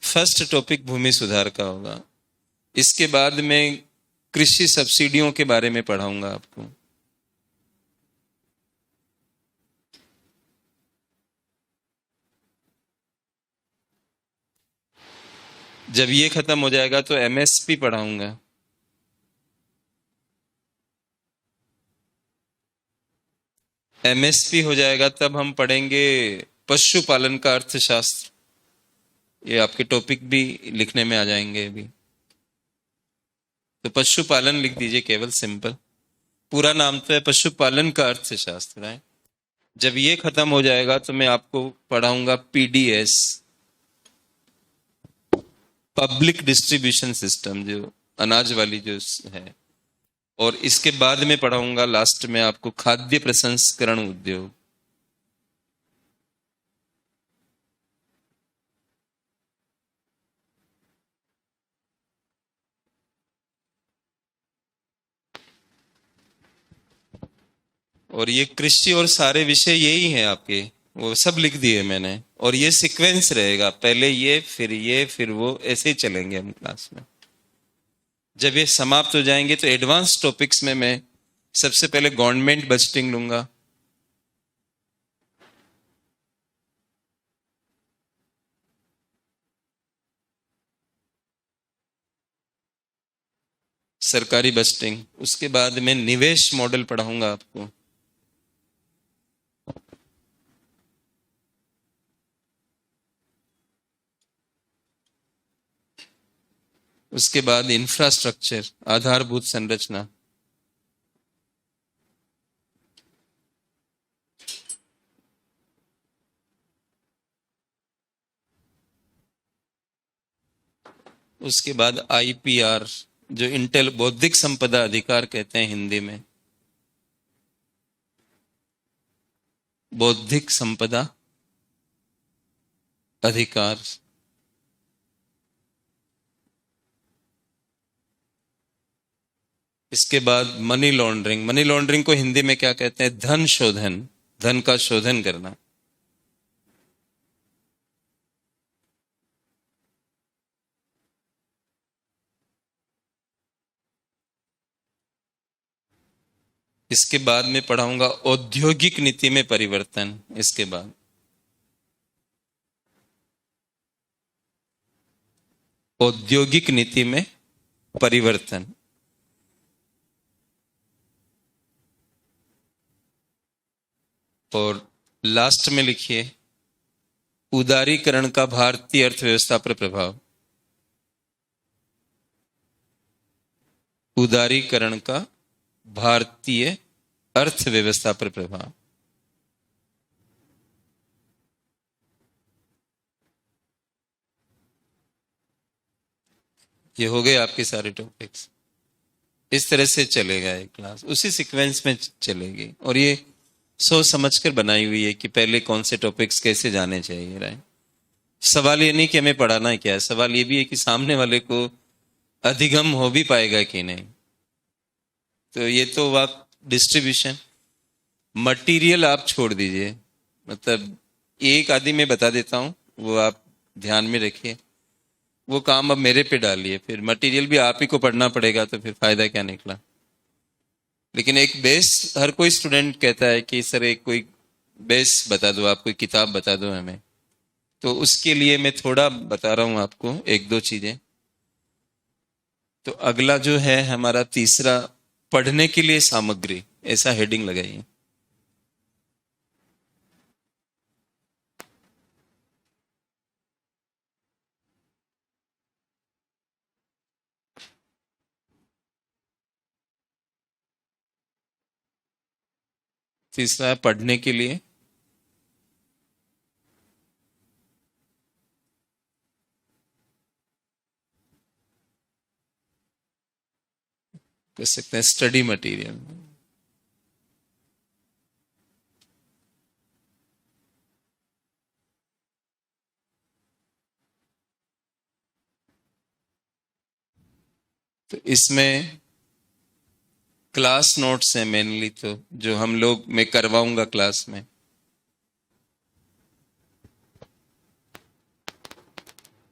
S1: फर्स्ट टॉपिक भूमि सुधार का होगा। इसके बाद मैं कृषि सब्सिडियों के बारे में पढ़ाऊंगा आपको। जब ये खत्म हो जाएगा तो एमएसपी पढ़ाऊंगा। एमएसपी हो जाएगा तब हम पढ़ेंगे पशुपालन का अर्थशास्त्र। ये आपके टॉपिक भी लिखने में आ जाएंगे अभी। तो पशुपालन लिख दीजिए केवल, सिंपल। पूरा नाम तो है पशुपालन का अर्थशास्त्र है। जब ये खत्म हो जाएगा तो मैं आपको पढ़ाऊंगा पीडीएस, पब्लिक डिस्ट्रीब्यूशन सिस्टम, जो अनाज वाली जो है। और इसके बाद में पढ़ाऊंगा लास्ट में आपको खाद्य प्रसंस्करण उद्योग। और ये कृषि और सारे विषय यही हैं आपके, वो सब लिख दिए मैंने। और ये सीक्वेंस रहेगा, पहले ये फिर वो, ऐसे ही चलेंगे हम क्लास में। जब ये समाप्त हो जाएंगे तो एडवांस टॉपिक्स में मैं सबसे पहले गवर्नमेंट बजटिंग लूंगा। सरकारी बजटिंग। उसके बाद मैं निवेश मॉडल पढ़ाऊंगा आपको। उसके बाद इंफ्रास्ट्रक्चर, आधारभूत संरचना। उसके बाद आईपीआर, जो इंटेल बौद्धिक संपदा अधिकार कहते हैं हिंदी में, बौद्धिक संपदा अधिकार। इसके बाद मनी लॉन्ड्रिंग। मनी लॉन्ड्रिंग को हिंदी में क्या कहते हैं? धन शोधन, धन का शोधन करना। इसके बाद में पढ़ाऊंगा औद्योगिक नीति में परिवर्तन। इसके बाद औद्योगिक नीति में परिवर्तन। और लास्ट में लिखिए उदारीकरण का भारतीय अर्थव्यवस्था पर प्रभाव। उदारीकरण का भारतीय अर्थव्यवस्था पर प्रभाव। ये हो गए आपके सारे टॉपिक्स। इस तरह से चलेगा ये क्लास, उसी सीक्वेंस में चलेगी। और ये सोच समझकर बनाई हुई है कि पहले कौन से टॉपिक्स कैसे जाने चाहिए, राइट। सवाल ये नहीं कि हमें पढ़ाना है क्या है, सवाल ये भी है कि सामने वाले को अधिगम हो भी पाएगा कि नहीं। तो ये तो आप डिस्ट्रीब्यूशन, मटेरियल आप छोड़ दीजिए, मतलब एक आदि में बता देता हूं, वो आप ध्यान में रखिए। वो काम अब मेरे पे डालिए, फिर मटेरियल भी आप ही को पढ़ना पड़ेगा, तो फिर फायदा क्या निकला। लेकिन एक बेस हर कोई स्टूडेंट कहता है कि सर एक कोई बेस बता दो, आप कोई किताब बता दो हमें। तो उसके लिए मैं थोड़ा बता रहा हूं आपको एक दो चीजें। तो अगला जो है हमारा तीसरा, पढ़ने के लिए सामग्री, ऐसा हेडिंग लगाइए। तीसरा है पढ़ने के लिए कह सकते हैं स्टडी मटेरियल। तो इसमें क्लास नोट्स हैं मेनली, तो जो हम लोग मैं करवाऊंगा क्लास में।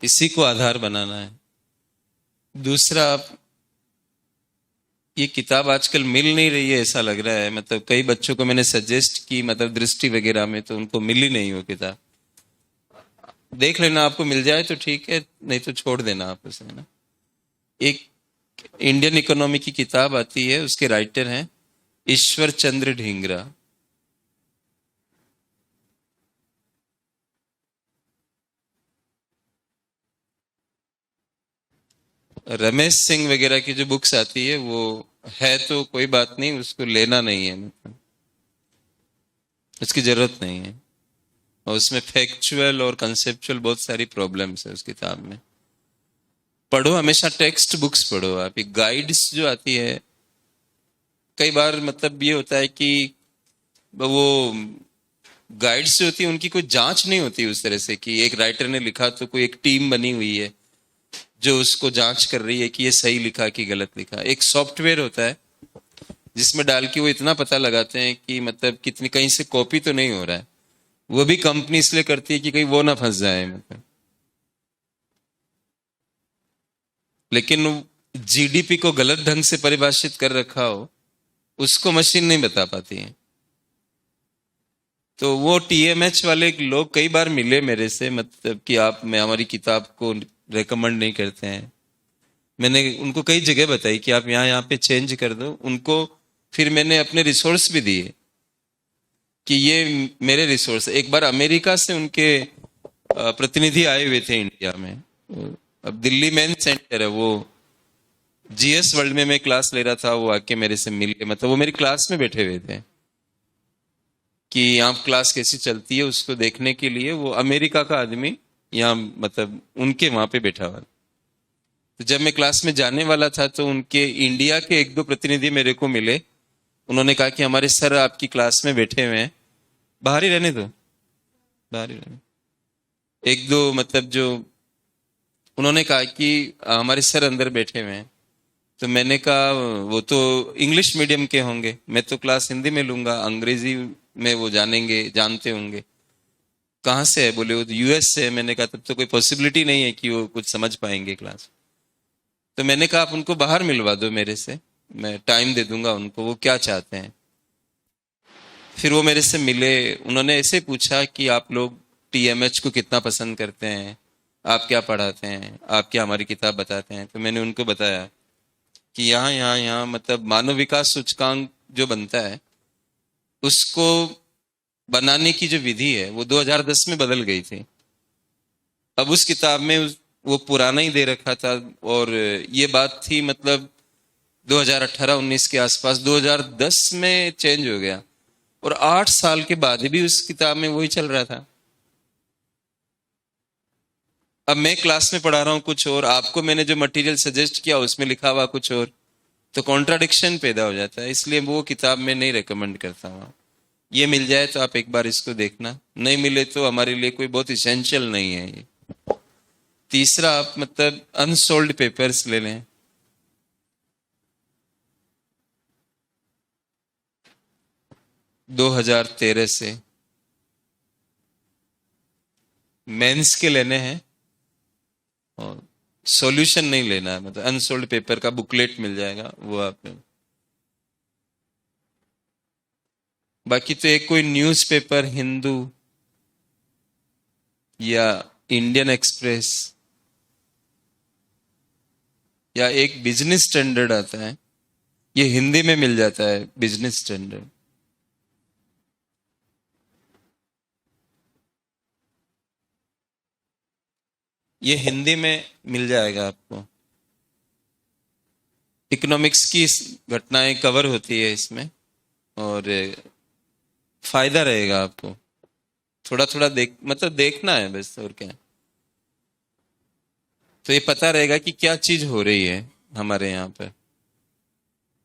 S1: इसी को आधार बनाना है। दूसरा, आप ये किताब आजकल मिल नहीं रही है ऐसा लग रहा है, मतलब कई बच्चों को मैंने सजेस्ट की, मतलब दृष्टि वगैरह में, तो उनको मिली नहीं वो किताब। देख लेना, आपको मिल जाए तो ठीक है, नहीं तो छोड़ देना आप उसे ना। एक इंडियन इकोनॉमी की किताब आती है, उसके राइटर हैं ईश्वर चंद्र ढींगरा। रमेश सिंह वगैरह की जो बुक्स आती है वो है तो कोई बात नहीं, उसको लेना नहीं है, मतलब उसकी जरूरत नहीं है। और उसमें फैक्चुअल और कंसेप्चुअल बहुत सारी प्रॉब्लम्स है उस किताब में। पढ़ो, हमेशा टेक्स्ट बुक्स पढ़ो आप। एक गाइड्स जो आती है, कई बार मतलब ये होता है कि वो गाइड्स जो होती है उनकी कोई जांच नहीं होती उस तरह से कि एक राइटर ने लिखा तो कोई एक टीम बनी हुई है जो उसको जांच कर रही है कि ये सही लिखा कि गलत लिखा। एक सॉफ्टवेयर होता है जिसमें डाल के वो इतना पता लगाते हैं कि मतलब कितनी कहीं से कॉपी तो नहीं हो रहा है। वो भी कंपनी इसलिए करती है कि कहीं वो ना फंस जाए, मतलब। लेकिन जीडीपी को गलत ढंग से परिभाषित कर रखा हो, उसको मशीन नहीं बता पाती है। तो वो टीएमएच वाले लोग कई बार मिले मेरे से, मतलब कि आप मैं हमारी किताब को रेकमेंड नहीं करते हैं। मैंने उनको कई जगह बताई कि आप यहाँ यहाँ पे चेंज कर दो उनको। फिर मैंने अपने रिसोर्स भी दिए कि ये मेरे रिसोर्स। एक बार अमेरिका से उनके प्रतिनिधि आए हुए थे इंडिया में। अब दिल्ली मेन सेंटर है वो, जीएस वर्ल्ड में मैं क्लास ले रहा था, वो आके मेरे से मिल के, मतलब वो मेरी क्लास में बैठे हुए थे कि यहाँ क्लास कैसी चलती है उसको देखने के लिए। वो अमेरिका का आदमी यहाँ, मतलब उनके वहां पे बैठा हुआ। तो जब मैं क्लास में जाने वाला था तो उनके इंडिया के एक दो प्रतिनिधि मेरे को मिले। उन्होंने कहा कि हमारे सर आपकी क्लास में बैठे हुए हैं, बाहर ही रहने दो, बाहर ही रहने। एक दो मतलब जो उन्होंने कहा कि हमारे सर अंदर बैठे हुए हैं। तो मैंने कहा वो तो इंग्लिश मीडियम के होंगे, मैं तो क्लास हिंदी में लूंगा, अंग्रेजी में वो जानेंगे, जानते होंगे। कहाँ से है? बोले वो तो यूएस से है। मैंने कहा तब तो कोई पॉसिबिलिटी नहीं है कि वो कुछ समझ पाएंगे क्लास। तो मैंने कहा आप उनको बाहर मिलवा दो मेरे से, मैं टाइम दे दूंगा उनको, वो क्या चाहते हैं। फिर वो मेरे से मिले। उन्होंने ऐसे पूछा कि आप लोग टीएमएच को कितना पसंद करते हैं, आप क्या पढ़ाते हैं, आप क्या हमारी किताब बताते हैं। तो मैंने उनको बताया कि यहाँ यहाँ यहाँ मतलब मानव विकास सूचकांक जो बनता है उसको बनाने की जो विधि है वो 2010 में बदल गई थी। अब उस किताब में वो पुराना ही दे रखा था। और ये बात थी मतलब 2018-19 के आसपास, 2010 में चेंज हो गया, और 8 साल के बाद भी उस किताब में वही चल रहा था। अब मैं क्लास में पढ़ा रहा हूं कुछ और, आपको मैंने जो मटेरियल सजेस्ट किया उसमें लिखा हुआ कुछ और, तो कॉन्ट्राडिक्शन पैदा हो जाता है। इसलिए वो किताब मैं नहीं रेकमेंड करता हूँ। ये मिल जाए तो आप एक बार इसको देखना, नहीं मिले तो हमारे लिए कोई बहुत इसेंशियल नहीं है ये। तीसरा, आप मतलब अनसोल्ड पेपर्स ले लें। 2013 से मेंस के लेने हैं, और सॉल्यूशन नहीं लेना है, मतलब अनसोल्ड पेपर का बुकलेट मिल जाएगा वो आप। बाकी तो एक कोई न्यूज़पेपर, हिंदू या इंडियन एक्सप्रेस, या एक बिजनेस स्टैंडर्ड आता है, ये हिंदी में मिल जाता है, बिजनेस स्टैंडर्ड। ये हिंदी में मिल जाएगा आपको। इकोनॉमिक्स की घटनाएं कवर होती है इसमें, और फायदा रहेगा आपको। थोड़ा थोड़ा मतलब देखना है बस, और क्या। तो ये पता रहेगा कि क्या चीज हो रही है हमारे यहाँ पे।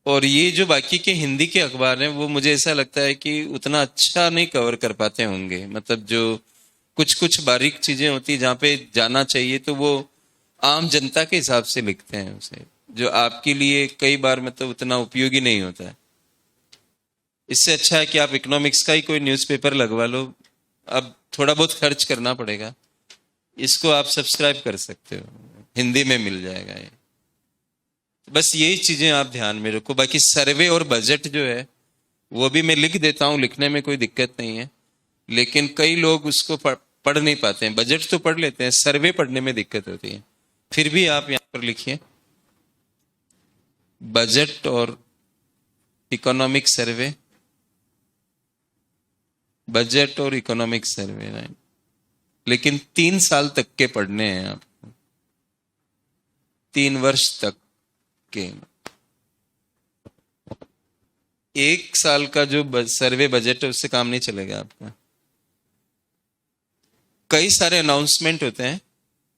S1: और ये जो बाकी के हिंदी के अखबार हैं, वो मुझे ऐसा लगता है कि उतना अच्छा नहीं कवर कर पाते होंगे। मतलब जो कुछ कुछ बारीक चीजें होती है जहाँ पे जाना चाहिए, तो वो आम जनता के हिसाब से लिखते हैं उसे, जो आपके लिए कई बार मतलब उतना उपयोगी नहीं होता है। इससे अच्छा है कि आप इकोनॉमिक्स का ही कोई न्यूज़पेपर लगवा लो। अब थोड़ा बहुत खर्च करना पड़ेगा, इसको आप सब्सक्राइब कर सकते हो, हिंदी में मिल जाएगा ये। बस यही चीजें आप ध्यान में रखो। बाकी सर्वे और बजट जो है वो भी मैं लिख देता हूँ, लिखने में कोई दिक्कत नहीं है। लेकिन कई लोग उसको पढ़ नहीं पाते हैं। बजट तो पढ़ लेते हैं, सर्वे पढ़ने में दिक्कत होती है। फिर भी आप यहाँ पर लिखिए, बजट और इकोनॉमिक सर्वे, बजट और इकोनॉमिक सर्वे, राइट। लेकिन 3 साल तक के पढ़ने हैं आपको, 3 वर्ष तक के। 1 साल का जो सर्वे बजट है उससे काम नहीं चलेगा आपका। कई सारे अनाउंसमेंट होते हैं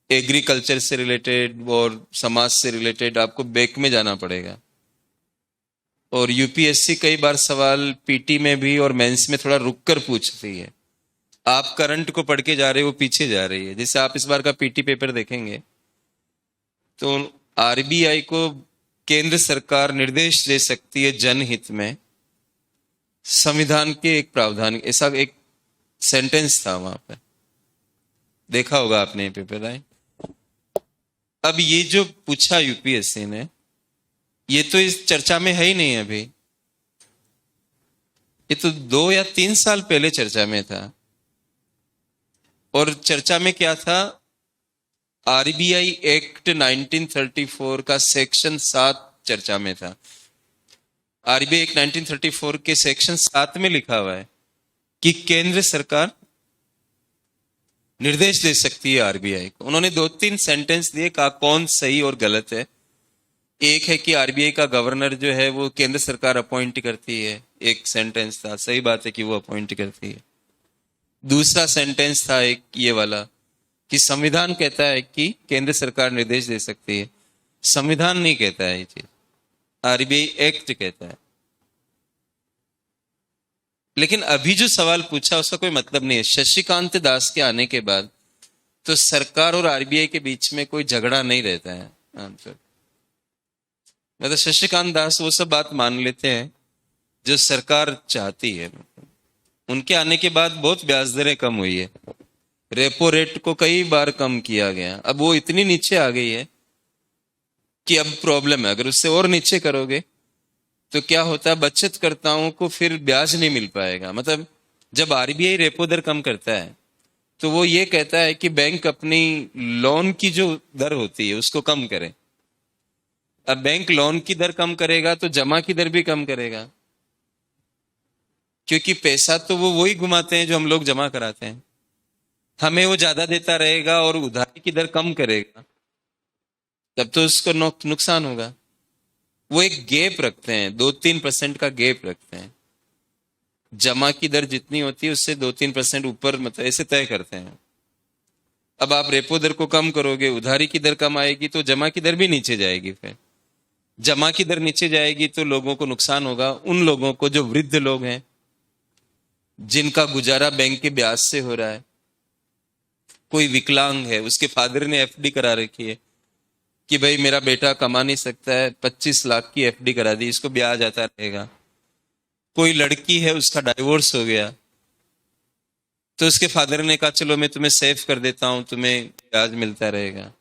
S1: एग्रीकल्चर से रिलेटेड और समाज से रिलेटेड, आपको बैक में जाना पड़ेगा। और यूपीएससी कई बार सवाल पीटी में भी और मेंस में थोड़ा रुक कर पूछती है। आप करंट को पढ़ के जा रहे हो, वो पीछे जा रही है। जैसे आप इस बार का पीटी पेपर देखेंगे तो आरबीआई को केंद्र सरकार निर्देश दे सकती है जनहित में, संविधान के एक प्रावधान, ऐसा एक सेंटेंस था वहां पे, देखा होगा आपने ये पेपर, राइट। अब ये जो पूछा यूपीएससी ने, ये तो इस चर्चा में है ही नहीं अभी। ये तो 2 या 3 साल पहले चर्चा में था। और चर्चा में क्या था, आरबीआई एक्ट 1934 का सेक्शन 7 चर्चा में था। आरबीआई एक्ट 1934 के सेक्शन 7 में लिखा हुआ है कि केंद्र सरकार निर्देश दे सकती है आरबीआई को। उन्होंने 2-3 सेंटेंस दिए, कहा कौन सही और गलत है। एक है कि आरबीआई का गवर्नर जो है वो केंद्र सरकार अपॉइंट करती है, एक सेंटेंस था, सही बात है कि वो अपॉइंट करती है। दूसरा सेंटेंस था एक ये वाला कि संविधान कहता है कि केंद्र सरकार निर्देश दे सकती है। संविधान नहीं कहता है ये चीज, आरबीआई एक्ट कहता है। लेकिन अभी जो सवाल पूछा उसका कोई मतलब नहीं है। शशिकांत दास के आने के बाद तो सरकार और आरबीआई के बीच में कोई झगड़ा नहीं रहता है आमतौर। मतलब शशिकांत दास वो सब बात मान लेते हैं जो सरकार चाहती है। उनके आने के बाद बहुत ब्याज दरें कम हुई है, रेपो रेट को कई बार कम किया गया। अब वो इतनी नीचे आ गई है कि अब प्रॉब्लम है। अगर उससे और नीचे करोगे तो क्या होता है, बचतकर्ताओं को फिर ब्याज नहीं मिल पाएगा। मतलब जब आरबीआई रेपो दर कम करता है तो वो ये कहता है कि बैंक अपनी लोन की जो दर होती है उसको कम करे। अब बैंक लोन की दर कम करेगा तो जमा की दर भी कम करेगा, क्योंकि पैसा तो वो वही घुमाते हैं जो हम लोग जमा कराते हैं। हमें वो ज्यादा देता रहेगा और उधारी की दर कम करेगा, तब तो उसको नुकसान होगा। वो एक गैप रखते हैं, 2-3% का गैप रखते हैं। जमा की दर जितनी होती है उससे 2-3% ऊपर, मतलब ऐसे तय करते हैं। अब आप रेपो दर को कम करोगे, उधारी की दर कम आएगी, तो जमा की दर भी नीचे जाएगी। फिर जमा की दर नीचे जाएगी तो लोगों को नुकसान होगा, उन लोगों को जो वृद्ध लोग हैं, जिनका गुजारा बैंक के ब्याज से हो रहा है। कोई विकलांग है, उसके फादर ने एफडी करा रखी है कि भाई मेरा बेटा कमा नहीं सकता है, 25 लाख की एफडी करा दी, इसको ब्याज आता रहेगा। कोई लड़की है, उसका डाइवोर्स हो गया, तो उसके फादर ने कहा चलो मैं तुम्हें सेव कर देता हूं, तुम्हें ब्याज मिलता रहेगा।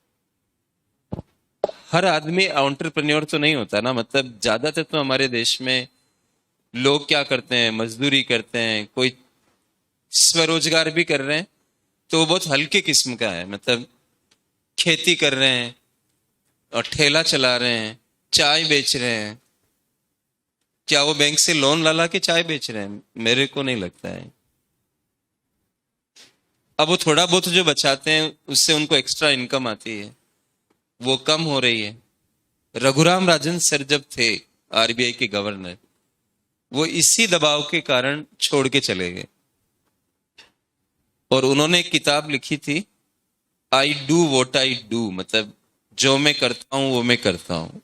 S1: हर आदमी एंटरप्रेन्योर तो नहीं होता ना, मतलब ज्यादातर तो हमारे देश में लोग क्या करते हैं, मजदूरी करते हैं, कोई स्वरोजगार भी कर रहे हैं तो वो बहुत हल्के किस्म का है, मतलब खेती कर रहे हैं और ठेला चला रहे हैं, चाय बेच रहे हैं। क्या वो बैंक से लोन ला ला के चाय बेच रहे हैं? मेरे को नहीं लगता है। अब वो थोड़ा बहुत जो बचाते हैं उससे उनको एक्स्ट्रा इनकम आती है, वो कम हो रही है। रघुराम राजन सर जब थे आरबीआई के गवर्नर, वो इसी दबाव के कारण छोड़ के चले गए और उन्होंने एक किताब लिखी थी, I do what I do, मतलब जो मैं करता हूं वो मैं करता हूं।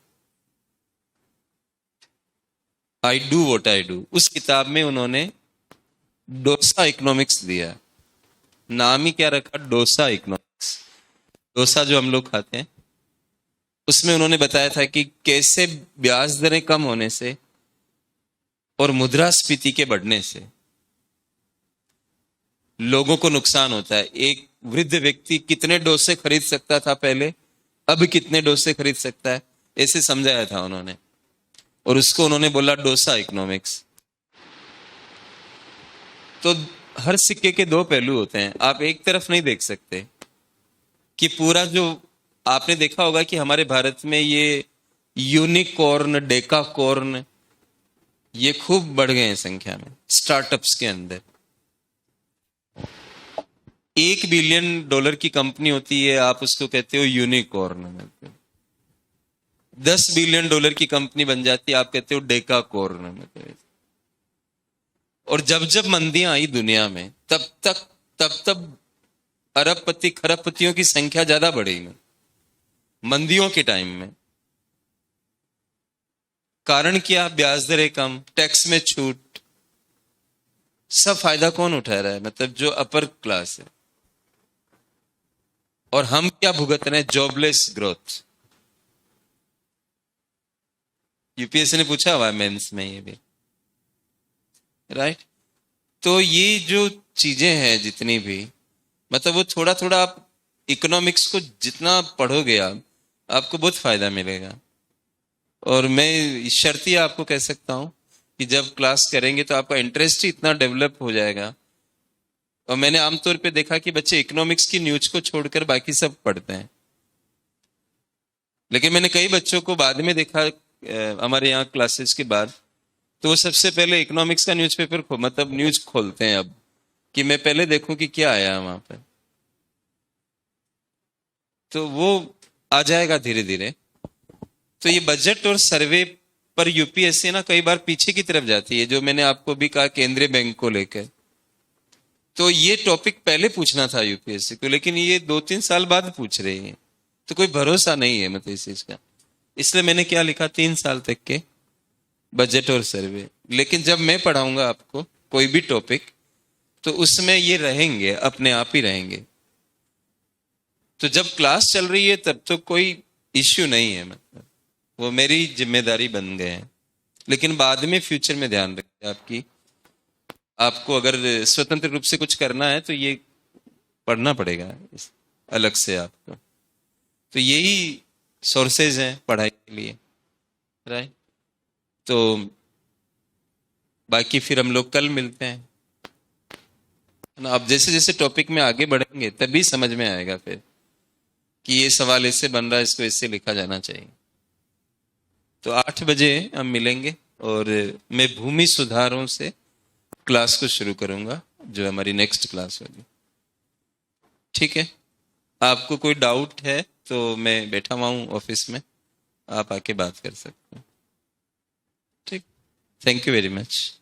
S1: I do what I do, उस किताब में उन्होंने डोसा इकोनॉमिक्स दिया। नाम ही क्या रखा, डोसा इकोनॉमिक्स। डोसा जो हम लोग खाते हैं, उसमें उन्होंने बताया था कि कैसे ब्याज दरें कम होने से और मुद्रास्फीति के बढ़ने से लोगों को नुकसान होता है। एक वृद्ध व्यक्ति कितने डोसे खरीद सकता था पहले, अब कितने डोसे खरीद सकता है, ऐसे समझाया था उन्होंने, और उसको उन्होंने बोला डोसा इकोनॉमिक्स। तो हर सिक्के के दो पहलू होते हैं, आप एक तरफ नहीं देख सकते कि पूरा जो आपने देखा होगा कि हमारे भारत में ये यूनिकॉर्न, डेकाकॉर्न, ये खूब बढ़ गए हैं संख्या में स्टार्टअप्स के अंदर। $1 बिलियन की कंपनी होती है, आप उसको कहते हो यूनिकॉर्न। $10 बिलियन की कंपनी बन जाती है, आप कहते हो डेकाकॉर्न। और जब जब मंदियां आई दुनिया में, तब अरबपति खरबपतियों की संख्या ज्यादा बढ़ी मंदियों के टाइम में। कारण क्या? ब्याज दरें कम, टैक्स में छूट, सब फायदा कौन उठा रहा है? मतलब जो अपर क्लास है। और हम क्या भुगत रहे हैं? Jobless growth. यूपीएससी ने पूछा हुआ है मेंस में ये भी, राइट? तो ये जो चीजें हैं जितनी भी, मतलब वो थोड़ा थोड़ा आप इकोनॉमिक्स को जितना पढ़ोगे आप, आपको बहुत फायदा मिलेगा। और मैं शर्तिया आपको कह सकता हूं कि जब क्लास करेंगे तो आपका इंटरेस्ट ही इतना डेवलप हो जाएगा। और मैंने आमतौर पे देखा कि बच्चे इकोनॉमिक्स की न्यूज को छोड़कर बाकी सब पढ़ते हैं, लेकिन मैंने कई बच्चों को बाद में देखा हमारे यहाँ क्लासेस के बाद, तो वो सबसे पहले इकोनॉमिक्स का न्यूज़पेपर मतलब न्यूज खोलते हैं अब, कि मैं पहले देखूं कि क्या आया वहां पर। तो वो आ जाएगा धीरे धीरे। तो ये बजट और सर्वे पर यूपीएससी ना कई बार पीछे की तरफ जाती है, जो मैंने आपको भी कहा केंद्रीय बैंक को लेकर। तो ये टॉपिक पहले पूछना था यूपीएससी को, लेकिन ये 2-3 साल बाद पूछ रही है, तो कोई भरोसा नहीं है मतलब इस चीज का। इसलिए मैंने क्या लिखा, 3 साल तक के बजट और सर्वे। लेकिन जब मैं पढ़ाऊंगा आपको कोई भी टॉपिक, तो उसमें ये रहेंगे, अपने आप ही रहेंगे। तो जब क्लास चल रही है तब तो कोई इश्यू नहीं है, मतलब वो मेरी जिम्मेदारी बन गए हैं। लेकिन बाद में फ्यूचर में ध्यान रखिए आपकी, आपको अगर स्वतंत्र रूप से कुछ करना है तो ये पढ़ना पड़ेगा अलग से आपको। तो यही सोर्सेज हैं पढ़ाई के लिए, राइट? तो बाकी फिर हम लोग कल मिलते हैं ना। अब जैसे जैसे टॉपिक में आगे बढ़ेंगे तभी समझ में आएगा फिर कि ये सवाल ऐसे बन रहा है, इसको ऐसे लिखा जाना चाहिए। तो 8 बजे हम मिलेंगे और मैं भूमि सुधारों से क्लास को शुरू करूंगा, जो हमारी नेक्स्ट क्लास होगी। ठीक है? आपको कोई डाउट है तो मैं बैठा हुआ हूँ ऑफिस में, आप आके बात कर सकते हैं। Thank you very much.